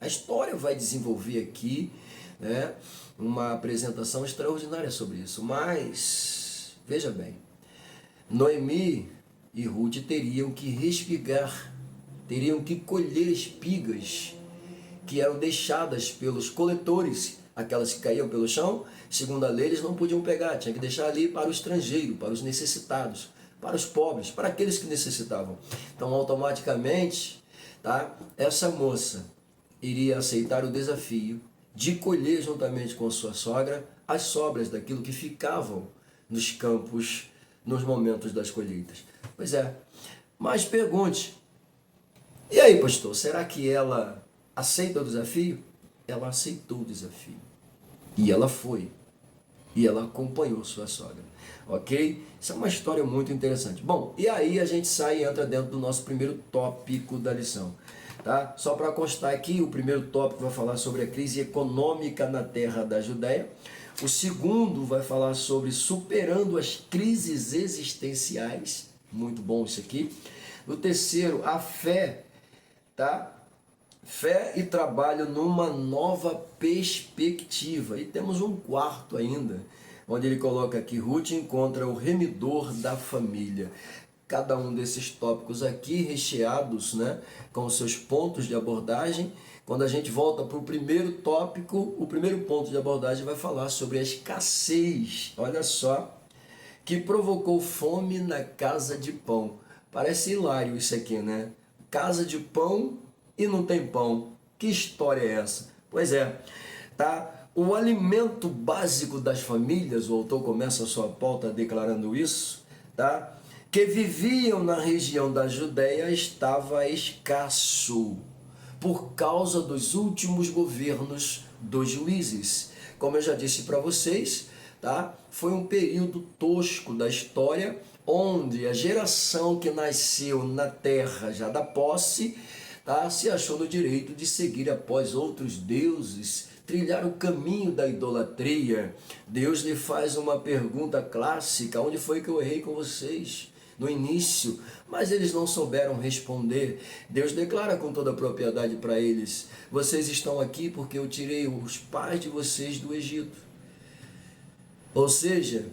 A história vai desenvolver aqui, né, uma apresentação extraordinária sobre isso. Mas, veja bem, Noemi e Ruth teriam que respigar, teriam que colher espigas que eram deixadas pelos coletores, aquelas que caíam pelo chão. Segundo a lei, eles não podiam pegar, tinha que deixar ali para o estrangeiro, para os necessitados, para os pobres, para aqueles que necessitavam. Então, automaticamente, tá, essa moça iria aceitar o desafio de colher juntamente com sua sogra as sobras daquilo que ficavam nos campos nos momentos das colheitas. Pois é, mas pergunte, e aí, pastor, será que ela aceita o desafio? Ela aceitou o desafio. E ela foi. E ela acompanhou sua sogra. Ok? Isso é uma história muito interessante. Bom, e aí a gente sai e entra dentro do nosso primeiro tópico da lição. Tá? Só para constar aqui, o primeiro tópico vai falar sobre a crise econômica na terra da Judéia. O segundo vai falar sobre superando as crises existenciais. Muito bom isso aqui. O terceiro, a fé, tá? Fé e trabalho numa nova perspectiva. E temos um quarto ainda, onde ele coloca aqui, Ruth encontra o remidor da família. Cada um desses tópicos aqui recheados, né, com seus pontos de abordagem. Quando a gente volta para o primeiro tópico, o primeiro ponto de abordagem vai falar sobre a escassez. Olha só, que provocou fome na casa de pão. Parece hilário isso aqui, né? Casa de pão e não tem pão. Que história é essa? Pois é, tá? O alimento básico das famílias, o autor começa a sua pauta declarando isso, tá? Que viviam na região da Judéia estava escasso por causa dos últimos governos dos juízes. Como eu já disse para vocês, tá? Foi um período tosco da história, onde a geração que nasceu na terra já da posse, tá, se achou no direito de seguir após outros deuses, trilhar o caminho da idolatria. Deus lhe faz uma pergunta clássica: onde foi que eu errei com vocês no início? Mas eles não souberam responder. Deus declara com toda a propriedade para eles: vocês estão aqui porque eu tirei os pais de vocês do Egito. Ou seja,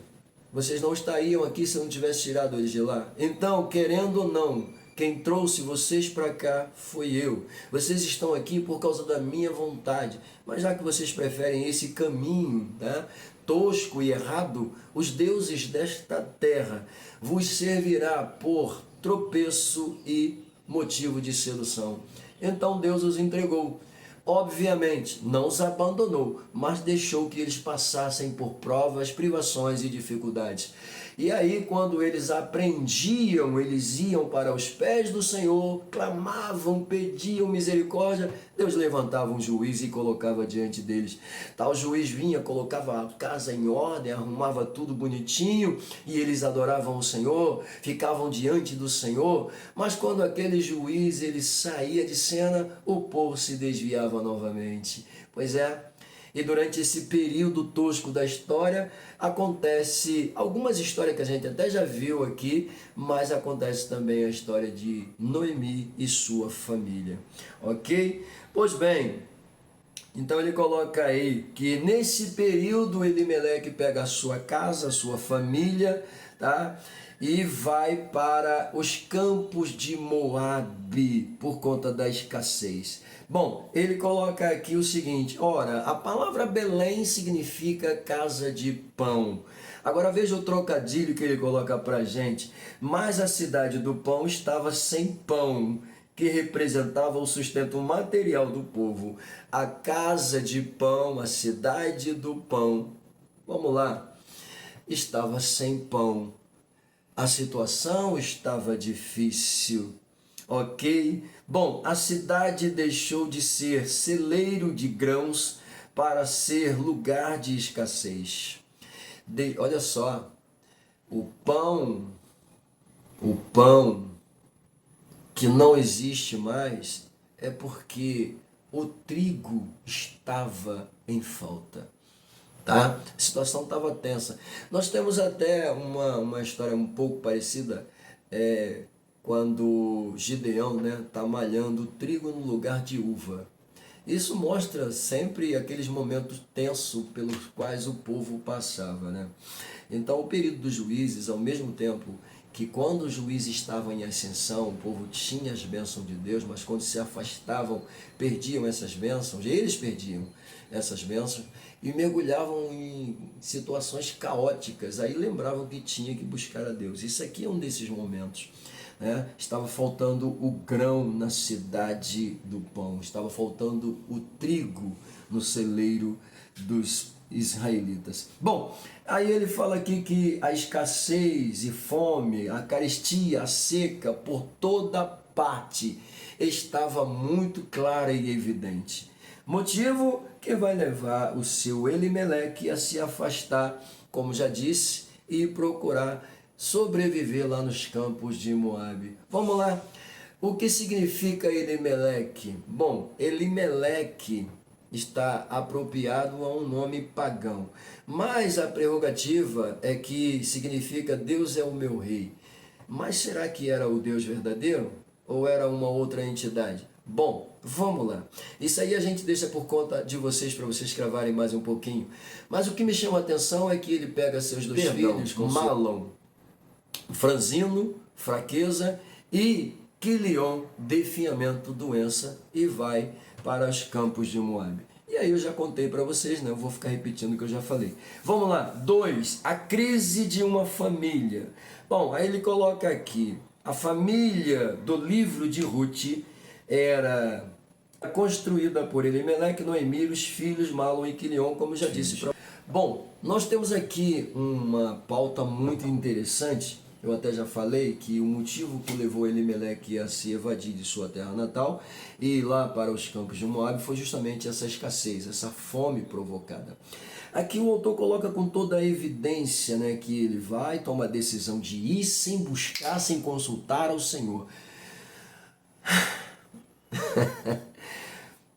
vocês não estariam aqui se eu não tivesse tirado eles de lá. Então, querendo ou não, quem trouxe vocês para cá foi eu. Vocês estão aqui por causa da minha vontade. Mas já que vocês preferem esse caminho, tá, tosco e errado, os deuses desta terra vos servirá por tropeço e motivo de sedução. Então Deus os entregou. Obviamente, não os abandonou, mas deixou que eles passassem por provas, privações e dificuldades. E aí, quando eles aprendiam, eles iam para os pés do Senhor, clamavam, pediam misericórdia, Deus levantava um juiz e colocava diante deles. Tal juiz vinha, colocava a casa em ordem, arrumava tudo bonitinho, e eles adoravam o Senhor, ficavam diante do Senhor, mas quando aquele juiz ele saía de cena, o povo se desviava novamente. Pois é, e durante esse período tosco da história, acontece algumas histórias que a gente até já viu aqui, mas acontece também a história de Noemi e sua família, ok? Pois bem, então ele coloca aí que nesse período Elimeleque pega a sua casa, a sua família, tá? E vai para os campos de Moabe por conta da escassez. Bom, ele coloca aqui o seguinte, ora, a palavra Belém significa casa de pão. Agora veja o trocadilho que ele coloca para gente. Mas a cidade do pão estava sem pão, que representava o sustento material do povo. A casa de pão, a cidade do pão, vamos lá, estava sem pão. A situação estava difícil, ok? Bom, a cidade deixou de ser celeiro de grãos para ser lugar de escassez. Olha só, o pão que não existe mais é porque o trigo estava em falta. Tá? A situação estava tensa. Nós temos até uma história um pouco parecida quando Gideão tá malhando trigo no lugar de uva. Isso mostra sempre aqueles momentos tensos pelos quais o povo passava. Né? Então, o período dos juízes, ao mesmo tempo que quando os juízes estavam em ascensão, o povo tinha as bênçãos de Deus, mas quando se afastavam, perdiam essas bênçãos, eles perdiam essas bênçãos e mergulhavam em situações caóticas, aí lembravam que tinha que buscar a Deus. Isso aqui é um desses momentos. Né? Estava faltando o grão na cidade do pão, estava faltando o trigo no celeiro dos israelitas. Bom, aí ele fala aqui que a escassez e fome, a carestia, a seca por toda parte estava muito clara e evidente. Motivo que vai levar o seu Elimeleque a se afastar, como já disse, e procurar sobreviver lá nos campos de Moabe. Vamos lá. O que significa Elimeleque? Bom, Elimeleque está apropriado a um nome pagão, mas a prerrogativa é que significa Deus é o meu rei. Mas será que era o Deus verdadeiro ou era uma outra entidade? Bom, vamos lá. Isso aí a gente deixa por conta de vocês, para vocês cravarem mais um pouquinho. Mas o que me chama a atenção é que ele pega seus dois filhos, Malom, franzino, fraqueza, e Quilion, definhamento, doença, e vai para os campos de Moabe. E aí eu já contei para vocês, né? Eu vou ficar repetindo o que eu já falei. Vamos lá. 2. A crise de uma família. Bom, aí ele coloca aqui, a família do livro de Ruth era construída por Elimeleque, Noemi, os filhos Malom e Quilion, como já disse. Bom, nós temos aqui uma pauta muito interessante. Eu até já falei que o motivo que levou Elimeleque a se evadir de sua terra natal e ir lá para os campos de Moabe foi justamente essa escassez, essa fome provocada. Aqui o autor coloca com toda a evidência, né, que ele vai tomar a decisão de ir sem buscar, sem consultar ao Senhor.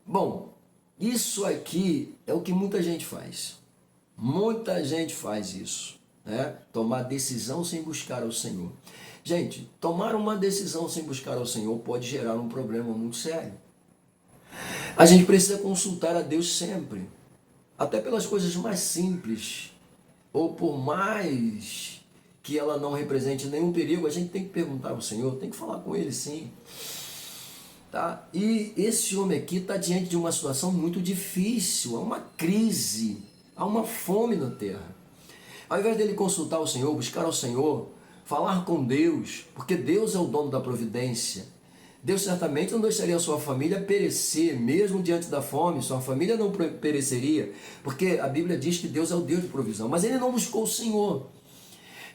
Bom, isso aqui é o que muita gente faz. Muita gente faz isso, né? Tomar decisão sem buscar ao Senhor. Gente, tomar uma decisão sem buscar ao Senhor pode gerar um problema muito sério. A gente precisa consultar a Deus sempre, até pelas coisas mais simples, ou por mais que ela não represente nenhum perigo, a gente tem que perguntar ao Senhor, tem que falar com Ele sim. Tá? E esse homem aqui está diante de uma situação muito difícil, há uma crise, há uma fome na terra. Ao invés dele consultar o Senhor, buscar ao Senhor, falar com Deus, porque Deus é o dono da providência, Deus certamente não deixaria a sua família perecer, mesmo diante da fome, sua família não pereceria, porque a Bíblia diz que Deus é o Deus de provisão, mas ele não buscou o Senhor.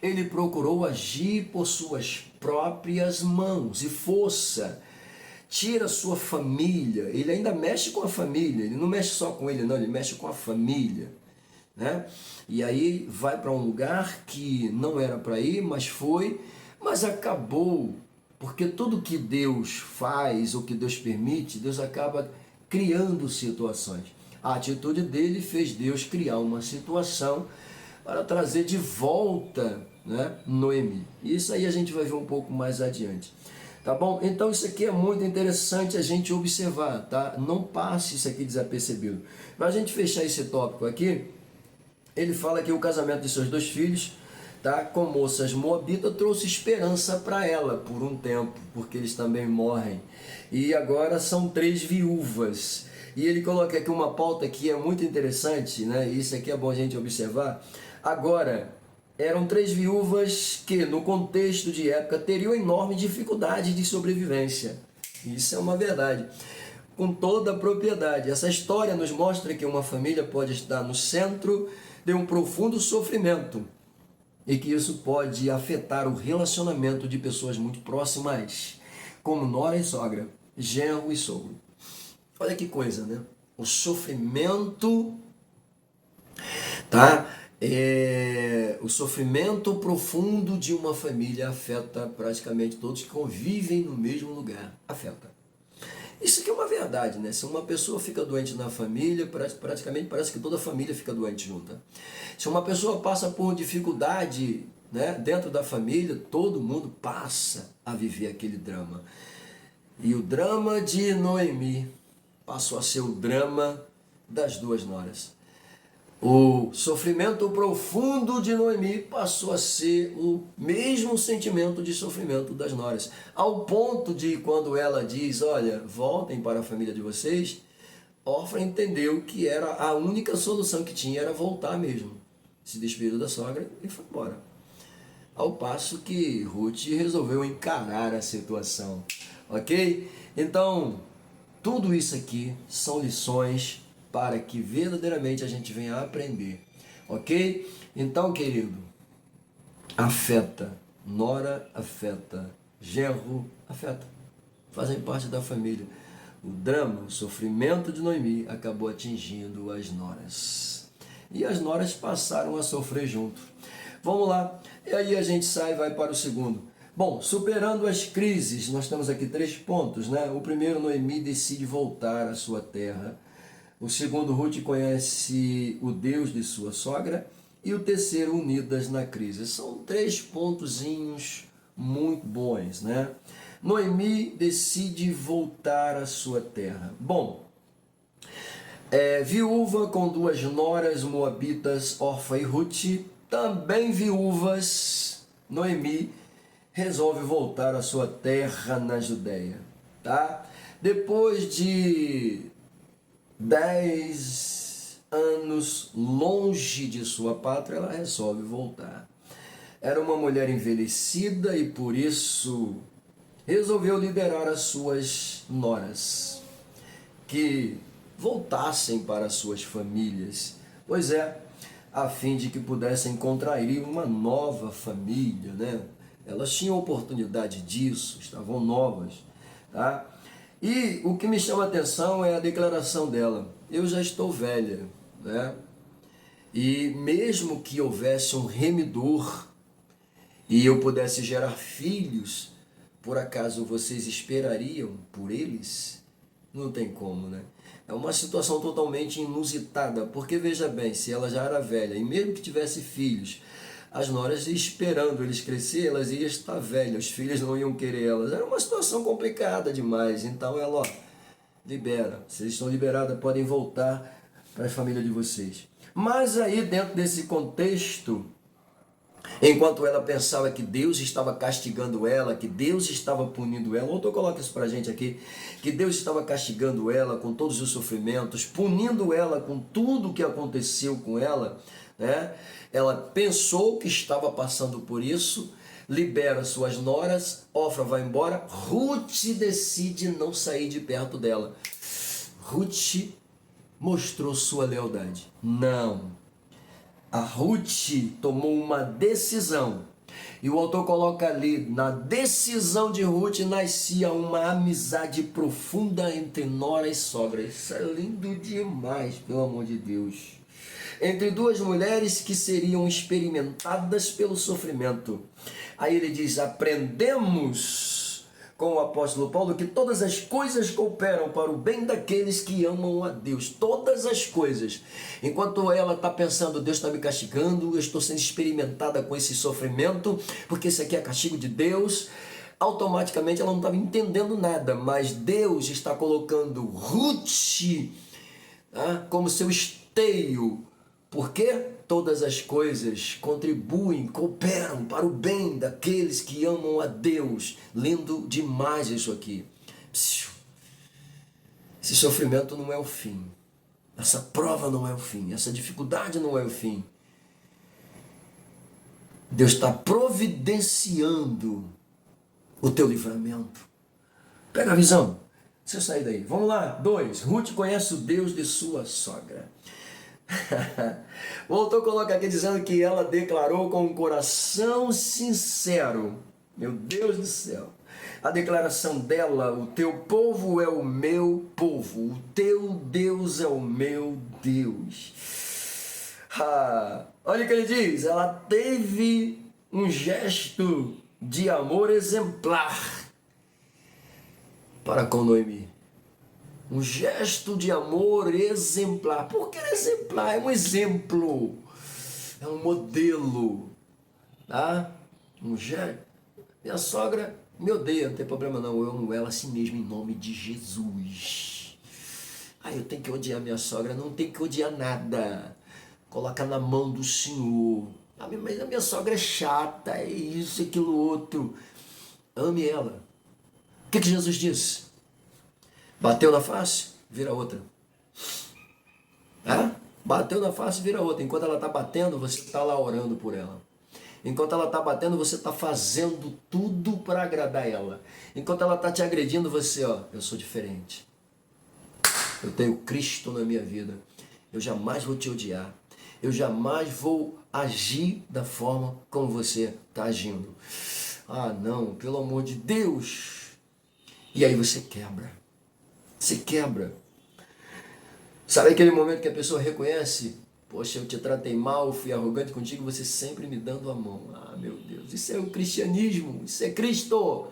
ele procurou agir por suas próprias mãos e força. Tira sua família, ele ainda mexe com a família, ele não mexe só com ele não, ele mexe com a família, né? E aí vai para um lugar que não era para ir, mas foi, mas acabou, porque tudo que Deus faz, ou que Deus permite, Deus acaba criando situações. A atitude dele fez Deus criar uma situação para trazer de volta, né, Noemi. Isso aí a gente vai ver um pouco mais adiante. Tá bom? Então isso aqui é muito interessante a gente observar, tá? Não passe isso aqui desapercebido. Para a gente fechar esse tópico aqui, ele fala que o casamento de seus 2 filhos, tá, com moças moabitas trouxe esperança para ela por um tempo, porque eles também morrem. E agora são 3 viúvas. E ele coloca aqui uma pauta que é muito interessante, né? Isso aqui é bom a gente observar. Agora, eram 3 viúvas que, no contexto de época, teriam enorme dificuldade de sobrevivência. Isso é uma verdade. Com toda a propriedade. Essa história nos mostra que uma família pode estar no centro de um profundo sofrimento e que isso pode afetar o relacionamento de pessoas muito próximas, como nora e sogra, genro e sogro. Olha que coisa, né? O sofrimento, tá? O sofrimento profundo de uma família afeta praticamente todos que convivem no mesmo lugar. Afeta. Isso aqui é uma verdade, né? Se uma pessoa fica doente na família, praticamente parece que toda a família fica doente junta. Se uma pessoa passa por dificuldade, né, dentro da família, todo mundo passa a viver aquele drama. E o drama de Noemi passou a ser o drama das 2 noras. O sofrimento profundo de Noemi passou a ser o mesmo sentimento de sofrimento das noras. Ao ponto de, quando ela diz, olha, voltem para a família de vocês, Orfa entendeu que era a única solução que tinha, era voltar mesmo. Se despediu da sogra e foi embora. Ao passo que Ruth resolveu encarar a situação. Ok? Então, tudo isso aqui são lições para que verdadeiramente a gente venha a aprender, ok? Então, querido, afeta, nora afeta, genro afeta, fazem parte da família. O drama, o sofrimento de Noemi acabou atingindo as noras. E as noras passaram a sofrer junto. Vamos lá, e aí a gente sai e vai para o segundo. Bom, superando as crises, nós temos aqui 3 pontos, né? O primeiro, Noemi decide voltar à sua terra. O segundo, Ruth conhece o Deus de sua sogra. E o terceiro, unidas na crise. São 3 pontozinhos muito bons, né? Noemi decide voltar à sua terra. Bom, viúva com 2 noras moabitas, Orfa e Ruth, também viúvas, Noemi resolve voltar à sua terra na Judéia, tá? Depois de 10 anos longe de sua pátria, ela resolve voltar. Era uma mulher envelhecida e por isso resolveu liberar as suas noras, que voltassem para suas famílias, pois a fim de que pudessem contrair uma nova família, né? Elas tinham oportunidade disso, estavam novas, tá? E o que me chama a atenção é a declaração dela: eu já estou velha, né? E mesmo que houvesse um remidor e eu pudesse gerar filhos, por acaso vocês esperariam por eles? Não tem como, né? É uma situação totalmente inusitada, porque veja bem, se ela já era velha e mesmo que tivesse filhos, as noras esperando eles crescer, elas iam estar velhas, os filhos não iam querer elas. Era uma situação complicada demais. Então ela, libera. Vocês estão liberadas, podem voltar para a família de vocês. Mas aí, dentro desse contexto, enquanto ela pensava que Deus estava castigando ela, que Deus estava punindo ela, o autor coloca isso para a gente aqui, que Deus estava castigando ela com todos os sofrimentos, punindo ela com tudo o que aconteceu com ela, né? Ela pensou que estava passando por isso, libera suas noras, Orfa vai embora, Ruth decide não sair de perto dela. Ruth mostrou sua lealdade. Não, A Ruth tomou uma decisão. E o autor coloca ali, na decisão de Ruth nascia uma amizade profunda entre nora e sogra. Isso é lindo demais, pelo amor de Deus. Entre duas mulheres que seriam experimentadas pelo sofrimento. Aí ele diz, aprendemos com o apóstolo Paulo que todas as coisas cooperam para o bem daqueles que amam a Deus. Todas as coisas. Enquanto ela está pensando, Deus está me castigando, eu estou sendo experimentada com esse sofrimento, porque esse aqui é castigo de Deus. Automaticamente ela não estava entendendo nada, mas Deus está colocando Ruth como seu esteio. Por quê? Todas as coisas contribuem, cooperam para o bem daqueles que amam a Deus. Lindo demais isso aqui. Esse sofrimento não é o fim. Essa prova não é o fim. Essa dificuldade não é o fim. Deus está providenciando o teu livramento. Pega a visão. Deixa eu sair daí. Vamos lá. 2. Ruth conhece o Deus de sua sogra. O autor coloca aqui dizendo que ela declarou com um coração sincero. Meu Deus do céu. A declaração dela, o teu povo é o meu povo, o teu Deus é o meu Deus. Olha o que ele diz, ela teve um gesto de amor exemplar para com Noemi. Um gesto de amor exemplar. Por que exemplar? É um exemplo. É um modelo. Tá? Minha sogra me odeia, não tem problema não. Eu amo ela assim mesmo em nome de Jesus. Eu tenho que odiar minha sogra. Não tem que odiar nada. Coloca na mão do Senhor. Mas a minha sogra é chata. É isso, aquilo, outro. Ame ela. O que Jesus disse? Bateu na face, vira outra. Bateu na face, vira outra. Enquanto ela está batendo, você está lá orando por ela. Enquanto ela está batendo, você está fazendo tudo para agradar ela. Enquanto ela está te agredindo, você, eu sou diferente. Eu tenho Cristo na minha vida. Eu jamais vou te odiar. Eu jamais vou agir da forma como você está agindo. Não, pelo amor de Deus. E aí você quebra. Você quebra. Sabe aquele momento que a pessoa reconhece? Poxa, eu te tratei mal, fui arrogante contigo, você sempre me dando a mão. Meu Deus, isso é o cristianismo, isso é Cristo.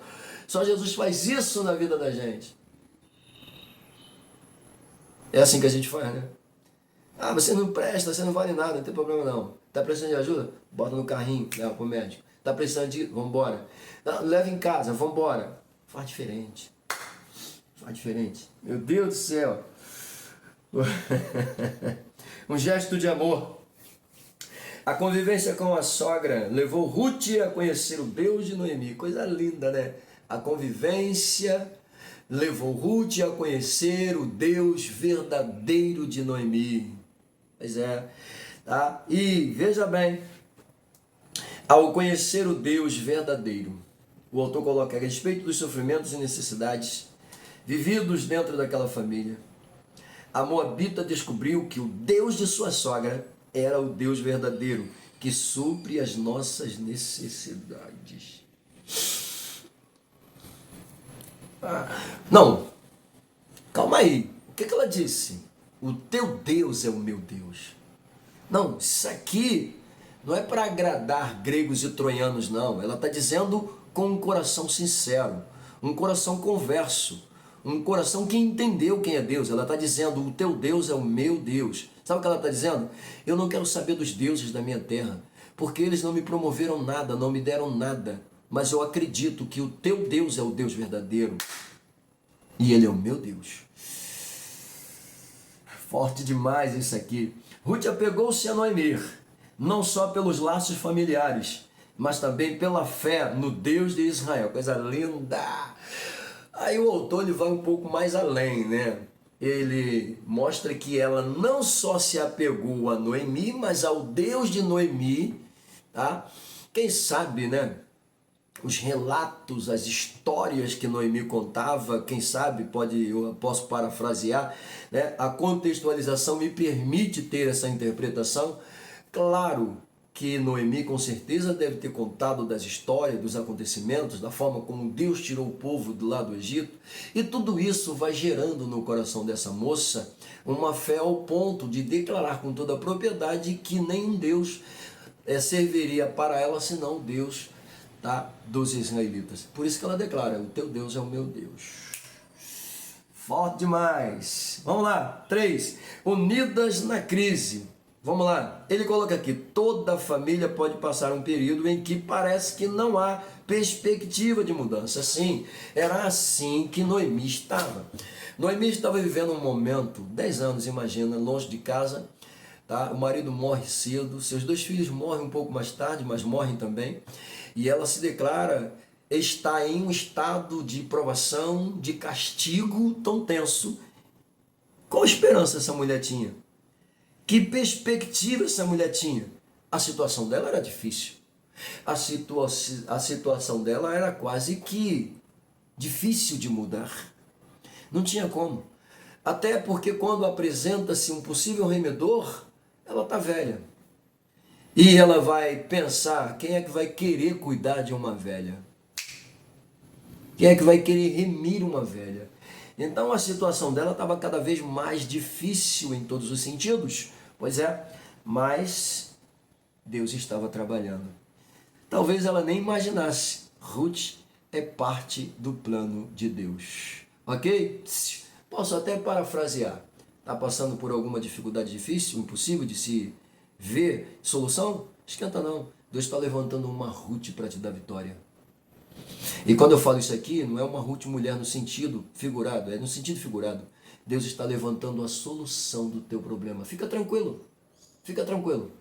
Só Jesus faz isso na vida da gente. É assim que a gente faz, né? Você não presta, você não vale nada, não tem problema não. Tá precisando de ajuda? Bota no carrinho, leva pro médico. Tá precisando de... Vambora. Leva em casa, vambora. Faz diferente. Faz diferente. Meu Deus do céu. Um gesto de amor. A convivência com a sogra levou Ruth a conhecer o Deus de Noemi. Coisa linda, né? A convivência levou Ruth a conhecer o Deus verdadeiro de Noemi. Pois é. Tá? E veja bem, ao conhecer o Deus verdadeiro, o autor coloca a respeito dos sofrimentos e necessidades vividos dentro daquela família. A moabita descobriu que o Deus de sua sogra era o Deus verdadeiro, que supre as nossas necessidades. Não, calma aí. O que ela disse? O teu Deus é o meu Deus. Não, isso aqui não é para agradar gregos e troianos, não. Ela está dizendo com um coração sincero, um coração converso, um coração que entendeu quem é Deus. Ela está dizendo, o teu Deus é o meu Deus. Sabe o que ela está dizendo? Eu não quero saber dos deuses da minha terra, porque eles não me promoveram nada, não me deram nada. Mas eu acredito que o teu Deus é o Deus verdadeiro. E Ele é o meu Deus. Forte demais isso aqui. Ruth apegou-se a Noemi, não só pelos laços familiares, mas também pela fé no Deus de Israel. Coisa linda! Aí o autor ele vai um pouco mais além, né? Ele mostra que ela não só se apegou a Noemi, mas ao Deus de Noemi, tá? Quem sabe, né? Os relatos, as histórias que Noemi contava, quem sabe eu posso parafrasear, né? A contextualização me permite ter essa interpretação. Claro que Noemi com certeza deve ter contado das histórias, dos acontecimentos, da forma como Deus tirou o povo do lado do Egito, e tudo isso vai gerando no coração dessa moça uma fé ao ponto de declarar com toda a propriedade que nenhum Deus serviria para ela senão o Deus, tá, dos israelitas. Por isso que ela declara: o teu Deus é o meu Deus. Forte demais. Vamos lá. 3. Unidas na crise. Vamos lá. Ele coloca aqui: toda família pode passar um período em que parece que não há perspectiva de mudança. Sim, era assim que Noemi estava. Noemi estava vivendo um momento, 10 anos, imagina, longe de casa, tá? O marido morre cedo, seus 2 filhos morrem um pouco mais tarde, mas morrem também. E ela se declara estar em um estado de provação, de castigo tão tenso. Qual esperança essa mulher tinha? Que perspectiva essa mulher tinha? A situação dela era difícil. A situação dela era quase que difícil de mudar. Não tinha como. Até porque quando apresenta-se um possível remedor, ela está velha. E ela vai pensar: quem é que vai querer cuidar de uma velha? Quem é que vai querer remir uma velha? Então a situação dela estava cada vez mais difícil em todos os sentidos. Pois é, mas Deus estava trabalhando. Talvez ela nem imaginasse. Ruth é parte do plano de Deus. Ok? Posso até parafrasear. Está passando por alguma dificuldade difícil, impossível de se ver solução? Esquenta não. Deus está levantando uma Ruth para te dar vitória. E quando eu falo isso aqui, não é uma Ruth mulher no sentido figurado, é no sentido figurado. Deus está levantando a solução do teu problema. Fica tranquilo, fica tranquilo.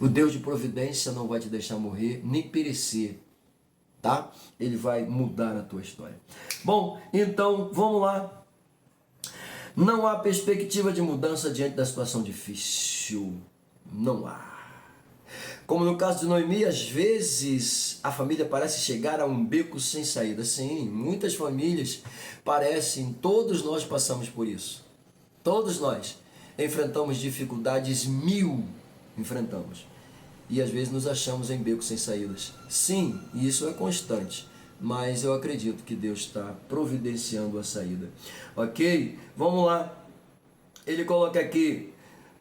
O Deus de providência não vai te deixar morrer, nem perecer, tá? Ele vai mudar a tua história. Bom, então, vamos lá. Não há perspectiva de mudança diante da situação difícil. Não há. Como no caso de Noemi, às vezes a família parece chegar a um beco sem saída. Sim, muitas famílias parecem, todos nós passamos por isso. Todos nós enfrentamos dificuldades, enfrentamos. E às vezes nos achamos em becos sem saídas. Sim, e isso é constante. Mas eu acredito que Deus está providenciando a saída. Ok? Vamos lá. Ele coloca aqui: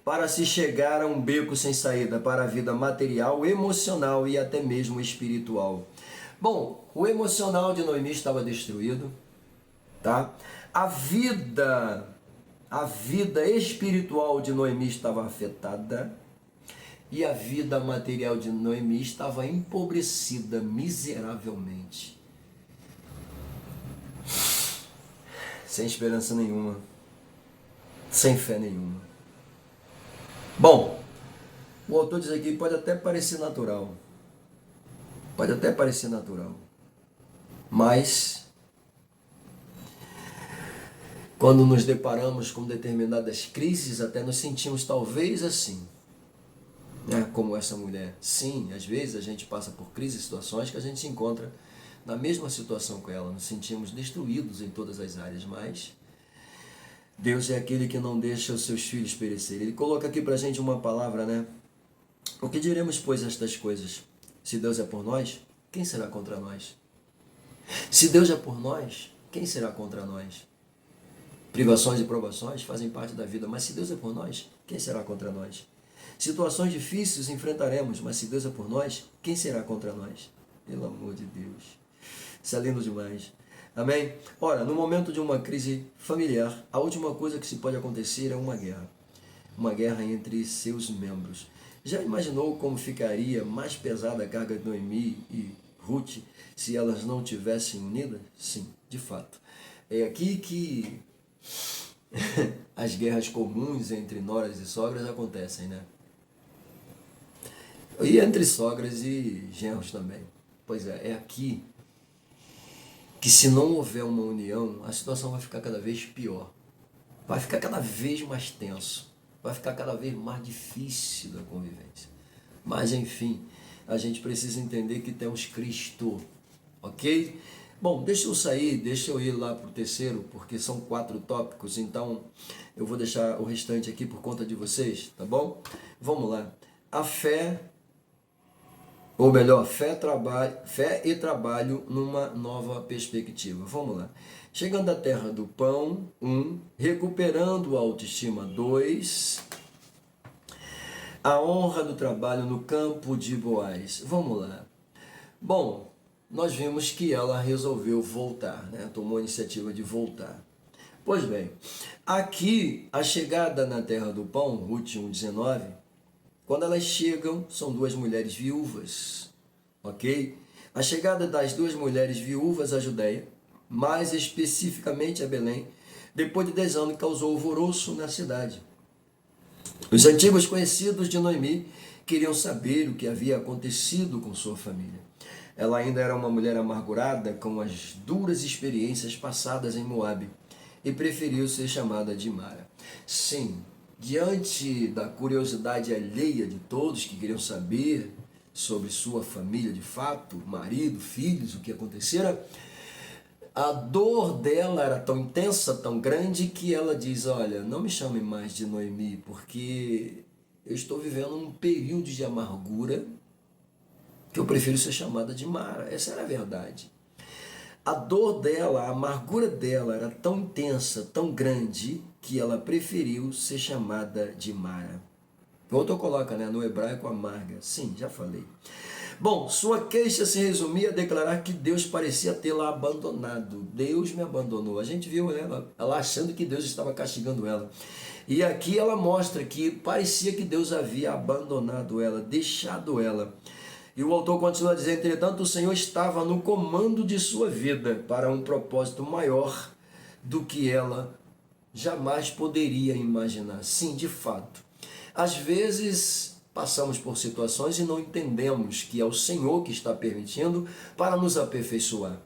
para se chegar a um beco sem saída para a vida material, emocional e até mesmo espiritual. Bom, o emocional de Noemi estava destruído, tá? A vida espiritual de Noemi estava afetada e a vida material de Noemi estava empobrecida miseravelmente. Sem esperança nenhuma, sem fé nenhuma. Bom, o autor diz aqui: pode até parecer natural, mas quando nos deparamos com determinadas crises, até nos sentimos talvez assim, né? Como essa mulher. Sim, às vezes a gente passa por crises, situações que a gente se encontra na mesma situação com ela, nos sentimos destruídos em todas as áreas, mas Deus é aquele que não deixa os seus filhos perecerem. Ele coloca aqui pra gente uma palavra, né? O que diremos, pois, estas coisas? Se Deus é por nós, quem será contra nós? Se Deus é por nós, quem será contra nós? Privações e provações fazem parte da vida, mas se Deus é por nós, quem será contra nós? Situações difíceis enfrentaremos, mas se Deus é por nós, quem será contra nós? Pelo amor de Deus. Isso é lindo demais. Amém? Ora, no momento de uma crise familiar, a última coisa que se pode acontecer é uma guerra. Uma guerra entre seus membros. Já imaginou como ficaria mais pesada a carga de Noemi e Ruth se elas não tivessem unidas? Sim, de fato. É aqui que as guerras comuns entre noras e sogras acontecem, né? E entre sogras e genros também. Pois é aqui que, se não houver uma união, a situação vai ficar cada vez pior. Vai ficar cada vez mais tenso. Vai ficar cada vez mais difícil da convivência. Mas, enfim, a gente precisa entender que temos Cristo. Ok? Bom, deixa eu ir lá para o terceiro, porque são 4 tópicos, então eu vou deixar o restante aqui por conta de vocês, tá bom? Vamos lá. a fé, ou melhor, fé e trabalho numa nova perspectiva. Vamos lá. Chegando à terra do pão, 1. Recuperando a autoestima, 2. A honra do trabalho no campo de Boaz. Vamos lá. Bom, nós vimos que ela resolveu voltar, né? Tomou a iniciativa de voltar. Pois bem, aqui a chegada na terra do pão, Ruth 1,19, quando elas chegam, são duas mulheres viúvas, ok? A chegada das duas mulheres viúvas à Judeia, mais especificamente a Belém, depois de 10 anos, causou alvoroço na cidade. Os antigos conhecidos de Noemi queriam saber o que havia acontecido com sua família. Ela ainda era uma mulher amargurada com as duras experiências passadas em Moabe e preferiu ser chamada de Mara. Sim, diante da curiosidade alheia de todos que queriam saber sobre sua família de fato, marido, filhos, o que acontecera, a dor dela era tão intensa, tão grande, que ela diz: olha, não me chame mais de Noemi, porque eu estou vivendo um período de amargura que eu prefiro ser chamada de Mara. Essa era a verdade. A dor dela, a amargura dela era tão intensa, tão grande, que ela preferiu ser chamada de Mara. O autor coloca, né, no hebraico, amarga. Sim, já falei. Bom, sua queixa se resumia a declarar que Deus parecia tê-la abandonado. Deus me abandonou. A gente viu ela achando que Deus estava castigando ela. E aqui ela mostra que parecia que Deus havia abandonado ela, deixado ela. E o autor continua dizendo: entretanto, o Senhor estava no comando de sua vida para um propósito maior do que ela jamais poderia imaginar. Sim, de fato. Às vezes passamos por situações e não entendemos que é o Senhor que está permitindo para nos aperfeiçoar.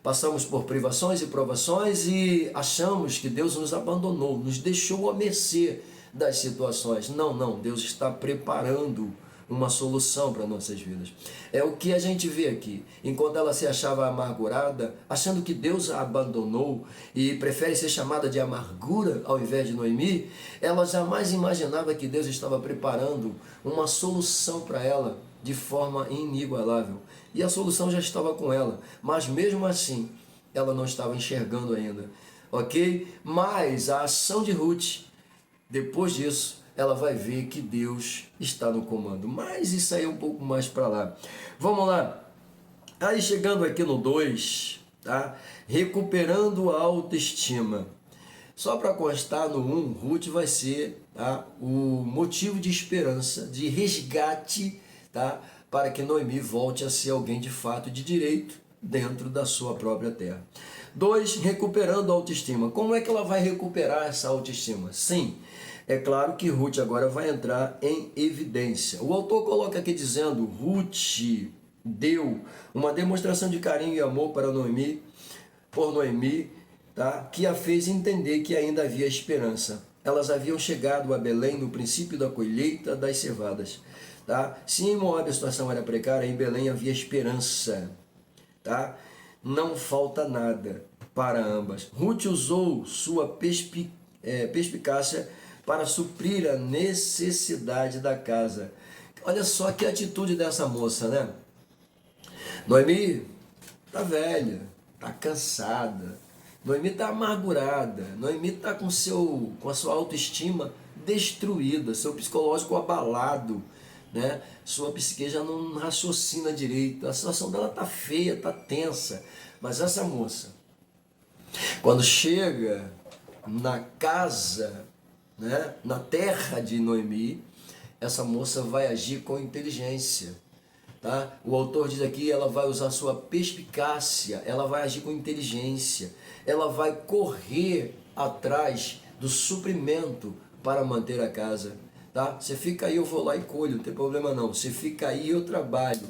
Passamos por privações e provações e achamos que Deus nos abandonou, nos deixou à mercê das situações. Não, Deus está preparando uma solução para nossas vidas. É o que a gente vê aqui. Enquanto ela se achava amargurada, achando que Deus a abandonou e prefere ser chamada de amargura ao invés de Noemi, ela jamais imaginava que Deus estava preparando uma solução para ela de forma inigualável. E a solução já estava com ela, mas mesmo assim, ela não estava enxergando ainda, ok? Mas a ação de Ruth, depois disso, ela vai ver que Deus está no comando. Mas isso aí é um pouco mais para lá. Vamos lá. Aí chegando aqui no 2, tá? Recuperando a autoestima. Só para constar, no 1, Ruth vai ser, tá, o motivo de esperança, de resgate, tá, para que Noemi volte a ser alguém de fato de direito dentro da sua própria terra. 2, recuperando a autoestima. Como é que ela vai recuperar essa autoestima? Sim, é claro que Ruth agora vai entrar em evidência. O autor coloca aqui dizendo: Ruth deu uma demonstração de carinho e amor para Noemi, por Noemi, tá? Que a fez entender que ainda havia esperança. Elas haviam chegado a Belém no princípio da colheita das cevadas. Tá? Se em Moabe a situação era precária, em Belém havia esperança. Tá? Não falta nada para ambas. Ruth usou sua perspicácia para suprir a necessidade da casa. Olha só que atitude dessa moça, né? Noemi está velha, está cansada, Noemi está amargurada, Noemi está com a sua autoestima destruída, seu psicológico abalado, né? Sua psique já não raciocina direito, a situação dela está feia, está tensa. Mas essa moça, quando chega na casa, né, na terra de Noemi, essa moça vai agir com inteligência. Tá? O autor diz aqui, ela vai usar sua perspicácia, ela vai agir com inteligência, ela vai correr atrás do suprimento para manter a casa. Tá? Você fica aí, eu vou lá e colho, não tem problema não. Você fica aí, eu trabalho.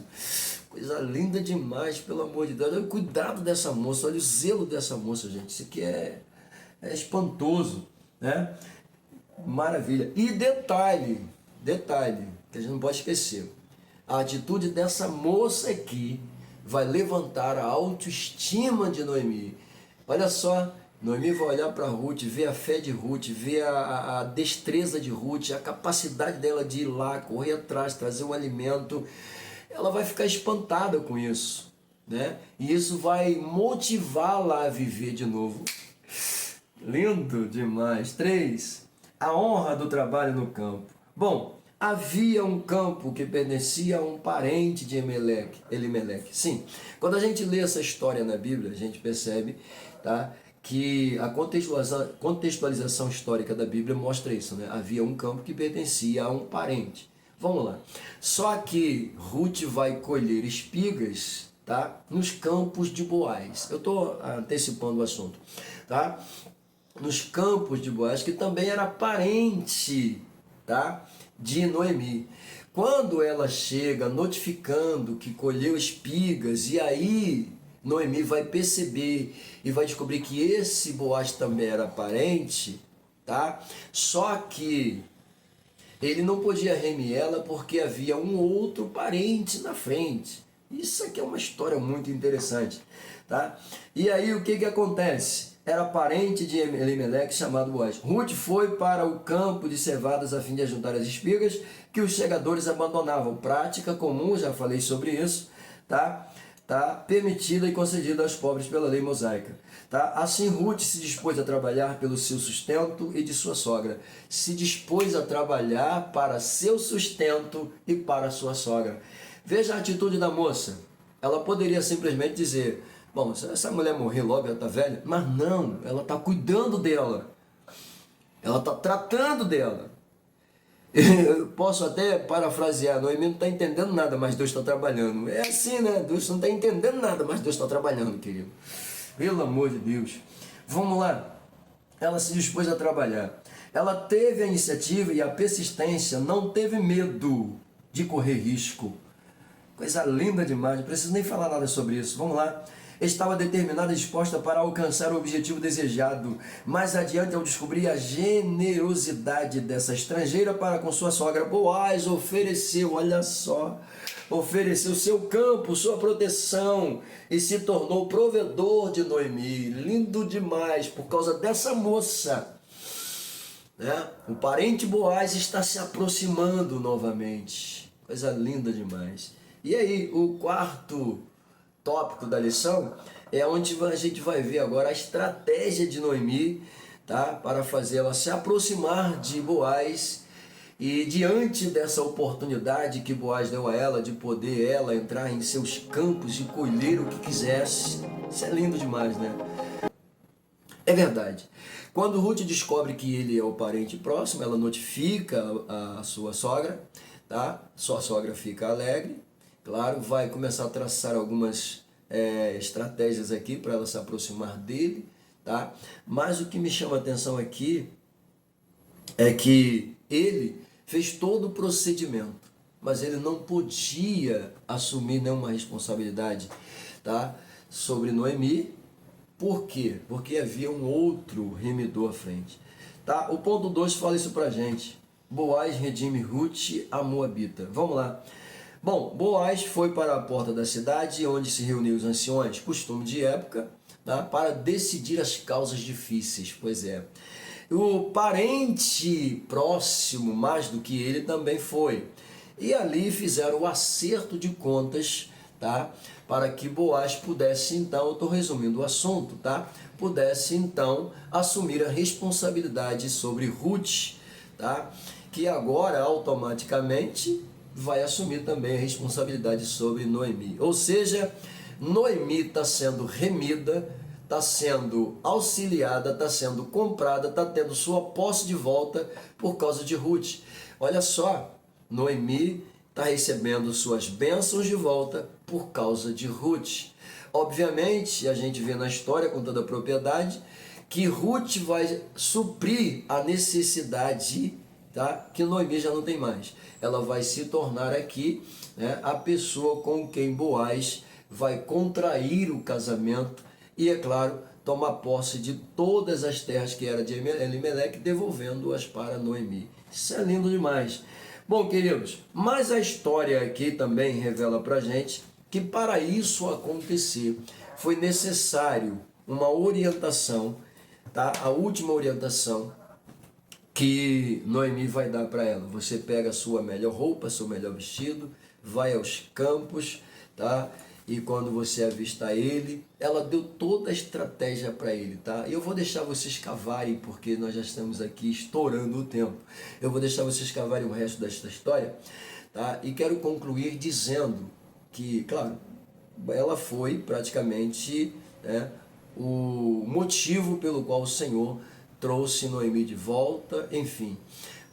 Coisa linda demais, pelo amor de Deus. Olha o cuidado dessa moça, olha o zelo dessa moça, gente. Isso aqui é espantoso, né? Maravilha. E detalhe, que a gente não pode esquecer. A atitude dessa moça aqui vai levantar a autoestima de Noemi. Olha só Noemi vai olhar para Ruth, ver a fé de Ruth, ver a destreza de Ruth, a capacidade dela de ir lá, correr atrás, trazer o alimento. Ela vai ficar espantada com isso, né? E isso vai motivá-la a viver de novo. Lindo demais. 3. A honra do trabalho no campo. Bom, havia um campo que pertencia a um parente de Elimeleque. Sim, quando a gente lê essa história na Bíblia, a gente percebe, tá, que a contextualização histórica da Bíblia mostra isso, né? Havia um campo que pertencia a um parente. Vamos lá. Só que Ruth vai colher espigas, tá, nos campos de Boaz. Eu estou antecipando o assunto, tá? Nos campos de Boaz, que também era parente, tá, de Noemi. Quando ela chega notificando que colheu espigas, e aí Noemi vai perceber e vai descobrir que esse Boaz também era parente, tá? Só que ele não podia remir ela porque havia um outro parente na frente. Isso aqui é uma história muito interessante, tá? E aí o que que acontece? Era parente de Elimeleque chamado Boaz. Ruth foi para o campo de cevadas a fim de ajuntar as espigas que os segadores abandonavam. Prática comum, já falei sobre isso, tá? Permitida e concedida aos pobres pela lei mosaica. Tá? Assim Ruth se dispôs a trabalhar pelo seu sustento e de sua sogra. Se dispôs a trabalhar para seu sustento e para sua sogra. Veja a atitude da moça. Ela poderia simplesmente dizer: bom, se essa mulher morrer logo, ela está velha. Mas não, ela está cuidando dela. Ela está tratando dela. Eu posso até parafrasear: Noemi não está entendendo nada, mas Deus está trabalhando. É assim, né? Deus não está entendendo nada, mas Deus está trabalhando, querido. Pelo amor de Deus. Vamos lá. Ela se dispôs a trabalhar. Ela teve a iniciativa e a persistência, não teve medo de correr risco. Coisa linda demais, não preciso nem falar nada sobre isso. Vamos lá. Estava determinada e disposta para alcançar o objetivo desejado. Mais adiante, ao descobrir a generosidade dessa estrangeira para com sua sogra, Boaz ofereceu, olha só, ofereceu seu campo, sua proteção e se tornou provedor de Noemi. Lindo demais, por causa dessa moça, né? O parente Boaz está se aproximando novamente. Coisa linda demais. E aí, o quarto tópico da lição é onde a gente vai ver agora a estratégia de Noemi, tá, para fazê-la se aproximar de Boaz. E diante dessa oportunidade que Boaz deu a ela de poder ela entrar em seus campos e colher o que quisesse, isso é lindo demais, né? É verdade. Quando Ruth descobre que ele é o parente próximo, ela notifica a sua sogra, tá? Sua sogra fica alegre. Claro, vai começar a traçar algumas estratégias aqui para ela se aproximar dele, tá? Mas o que me chama a atenção aqui é que ele fez todo o procedimento, mas ele não podia assumir nenhuma responsabilidade, tá, sobre Noemi. Por quê? Porque havia um outro remidor à frente, tá? O ponto 2 fala isso pra gente. Boaz redime Ruth, a Moabita. Vamos lá. Bom, Boaz foi para a porta da cidade, onde se reuniam os anciões, costume de época, tá, para decidir as causas difíceis. Pois é. O parente próximo, mais do que ele, também foi. E ali fizeram o acerto de contas, tá, para que Boaz pudesse então, eu estou resumindo o assunto, tá, pudesse então assumir a responsabilidade sobre Ruth, tá, que agora automaticamente vai assumir também a responsabilidade sobre Noemi. Ou seja, Noemi está sendo remida, está sendo auxiliada, está sendo comprada, está tendo sua posse de volta por causa de Ruth. Olha só, Noemi está recebendo suas bênçãos de volta por causa de Ruth. Obviamente, a gente vê na história com toda a propriedade que Ruth vai suprir a necessidade, tá, que Noemi já não tem mais. Ela vai se tornar aqui, né, a pessoa com quem Boaz vai contrair o casamento e, é claro, tomar posse de todas as terras que era de Elimeleque, devolvendo-as para Noemi. Isso é lindo demais. Bom, queridos, mas a história aqui também revela para a gente que para isso acontecer foi necessário uma orientação tá? A última orientação que Noemi vai dar para ela: você pega a sua melhor roupa, seu melhor vestido, vai aos campos, tá? E quando você avistar ele, ela deu toda a estratégia para ele, tá? E eu vou deixar vocês cavarem, porque nós já estamos aqui estourando o tempo. Eu vou deixar vocês cavarem o resto desta história, tá? E quero concluir dizendo que, claro, ela foi praticamente, né, o motivo pelo qual o Senhor trouxe Noemi de volta, enfim.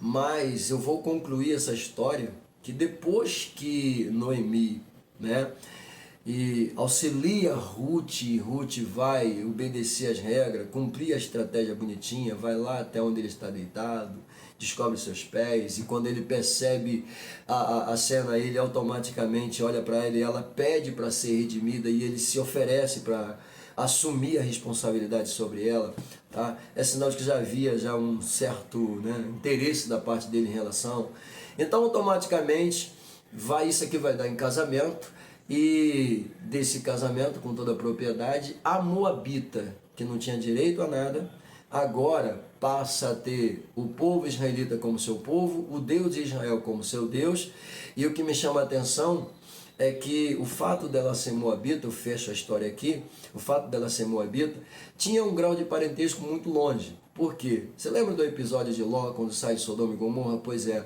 Mas eu vou concluir essa história que depois que Noemi, né, e auxilia Ruth, e Ruth vai obedecer as regras, cumprir a estratégia bonitinha, vai lá até onde ele está deitado, descobre seus pés, e quando ele percebe a cena, ele automaticamente olha para ela e ela pede para ser redimida, e ele se oferece para assumir a responsabilidade sobre ela, tá? É sinal de que já havia já um certo, né, interesse da parte dele em relação. Então automaticamente isso aqui vai dar em casamento, e desse casamento com toda a propriedade, a Moabita, que não tinha direito a nada, agora passa a ter o povo israelita como seu povo, o Deus de Israel como seu Deus. E o que me chama a atenção é que o fato dela ser moabita, eu fecho a história aqui, o fato dela ser moabita tinha um grau de parentesco muito longe. Por quê? Você lembra do episódio de Ló, quando sai de Sodoma e Gomorra? Pois é,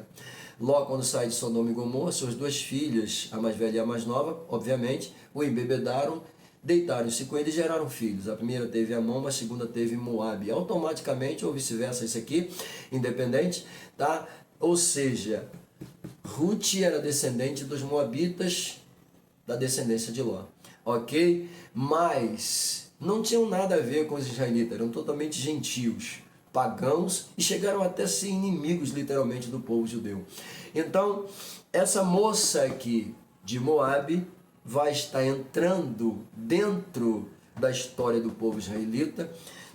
Ló, quando sai de Sodoma e Gomorra, suas duas filhas, a mais velha e a mais nova, obviamente, o embebedaram, deitaram-se com ele e geraram filhos. A primeira teve Amon, a segunda teve Moabe. Automaticamente, ou vice-versa, isso aqui, independente, tá? Ou seja, Ruth era descendente dos Moabitas, da descendência de Ló, ok? Mas não tinham nada a ver com os israelitas, eram totalmente gentios, pagãos, e chegaram até a ser inimigos literalmente do povo judeu. Então essa moça aqui de Moabe vai estar entrando dentro da história do povo israelita,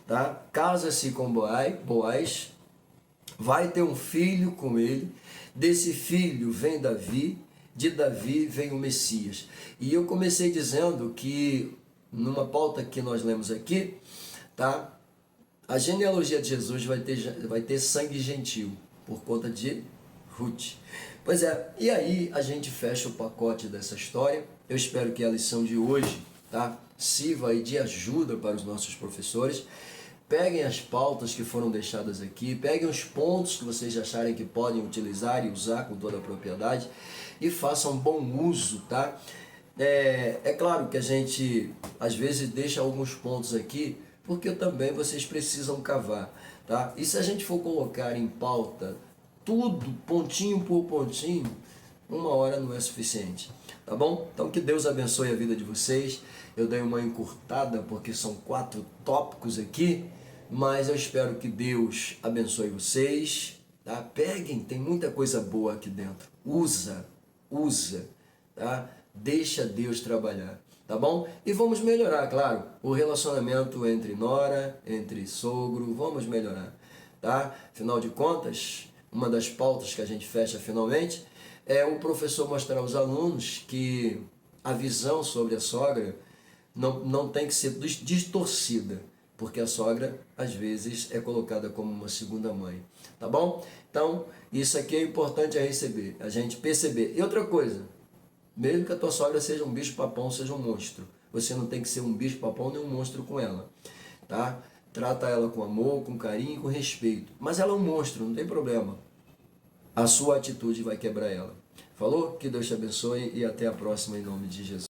tá? Casa-se com Boaz, vai ter um filho com ele, desse filho vem Davi, de Davi vem o Messias. E eu comecei dizendo que, numa pauta que nós lemos aqui, tá? A genealogia de Jesus vai ter sangue gentil, por conta de Ruth. Pois é, e aí a gente fecha o pacote dessa história. Eu espero que a lição de hoje, tá, sirva aí de ajuda para os nossos professores. Peguem as pautas que foram deixadas aqui, peguem os pontos que vocês acharem que podem utilizar e usar com toda a propriedade e façam bom uso, tá? É claro que a gente às vezes deixa alguns pontos aqui, porque também vocês precisam cavar, tá? E se a gente for colocar em pauta tudo, pontinho por pontinho, uma hora não é suficiente, tá bom? Então que Deus abençoe a vida de vocês. Eu dei uma encurtada porque são 4 tópicos aqui, mas eu espero que Deus abençoe vocês, tá? Peguem, tem muita coisa boa aqui dentro. Usa, tá? Deixa Deus trabalhar, tá bom? E vamos melhorar, claro, o relacionamento entre nora, entre sogro, vamos melhorar, tá? Afinal de contas, uma das pautas que a gente fecha finalmente é o professor mostrar aos alunos que a visão sobre a sogra não tem que ser distorcida, porque a sogra às vezes é colocada como uma segunda mãe, tá bom? Então, isso aqui é importante a receber, a gente perceber. E outra coisa, mesmo que a tua sogra seja um bicho-papão, seja um monstro, você não tem que ser um bicho-papão nem um monstro com ela, tá? Trata ela com amor, com carinho e com respeito. Mas ela é um monstro, não tem problema. A sua atitude vai quebrar ela. Falou? Que Deus te abençoe e até a próxima em nome de Jesus.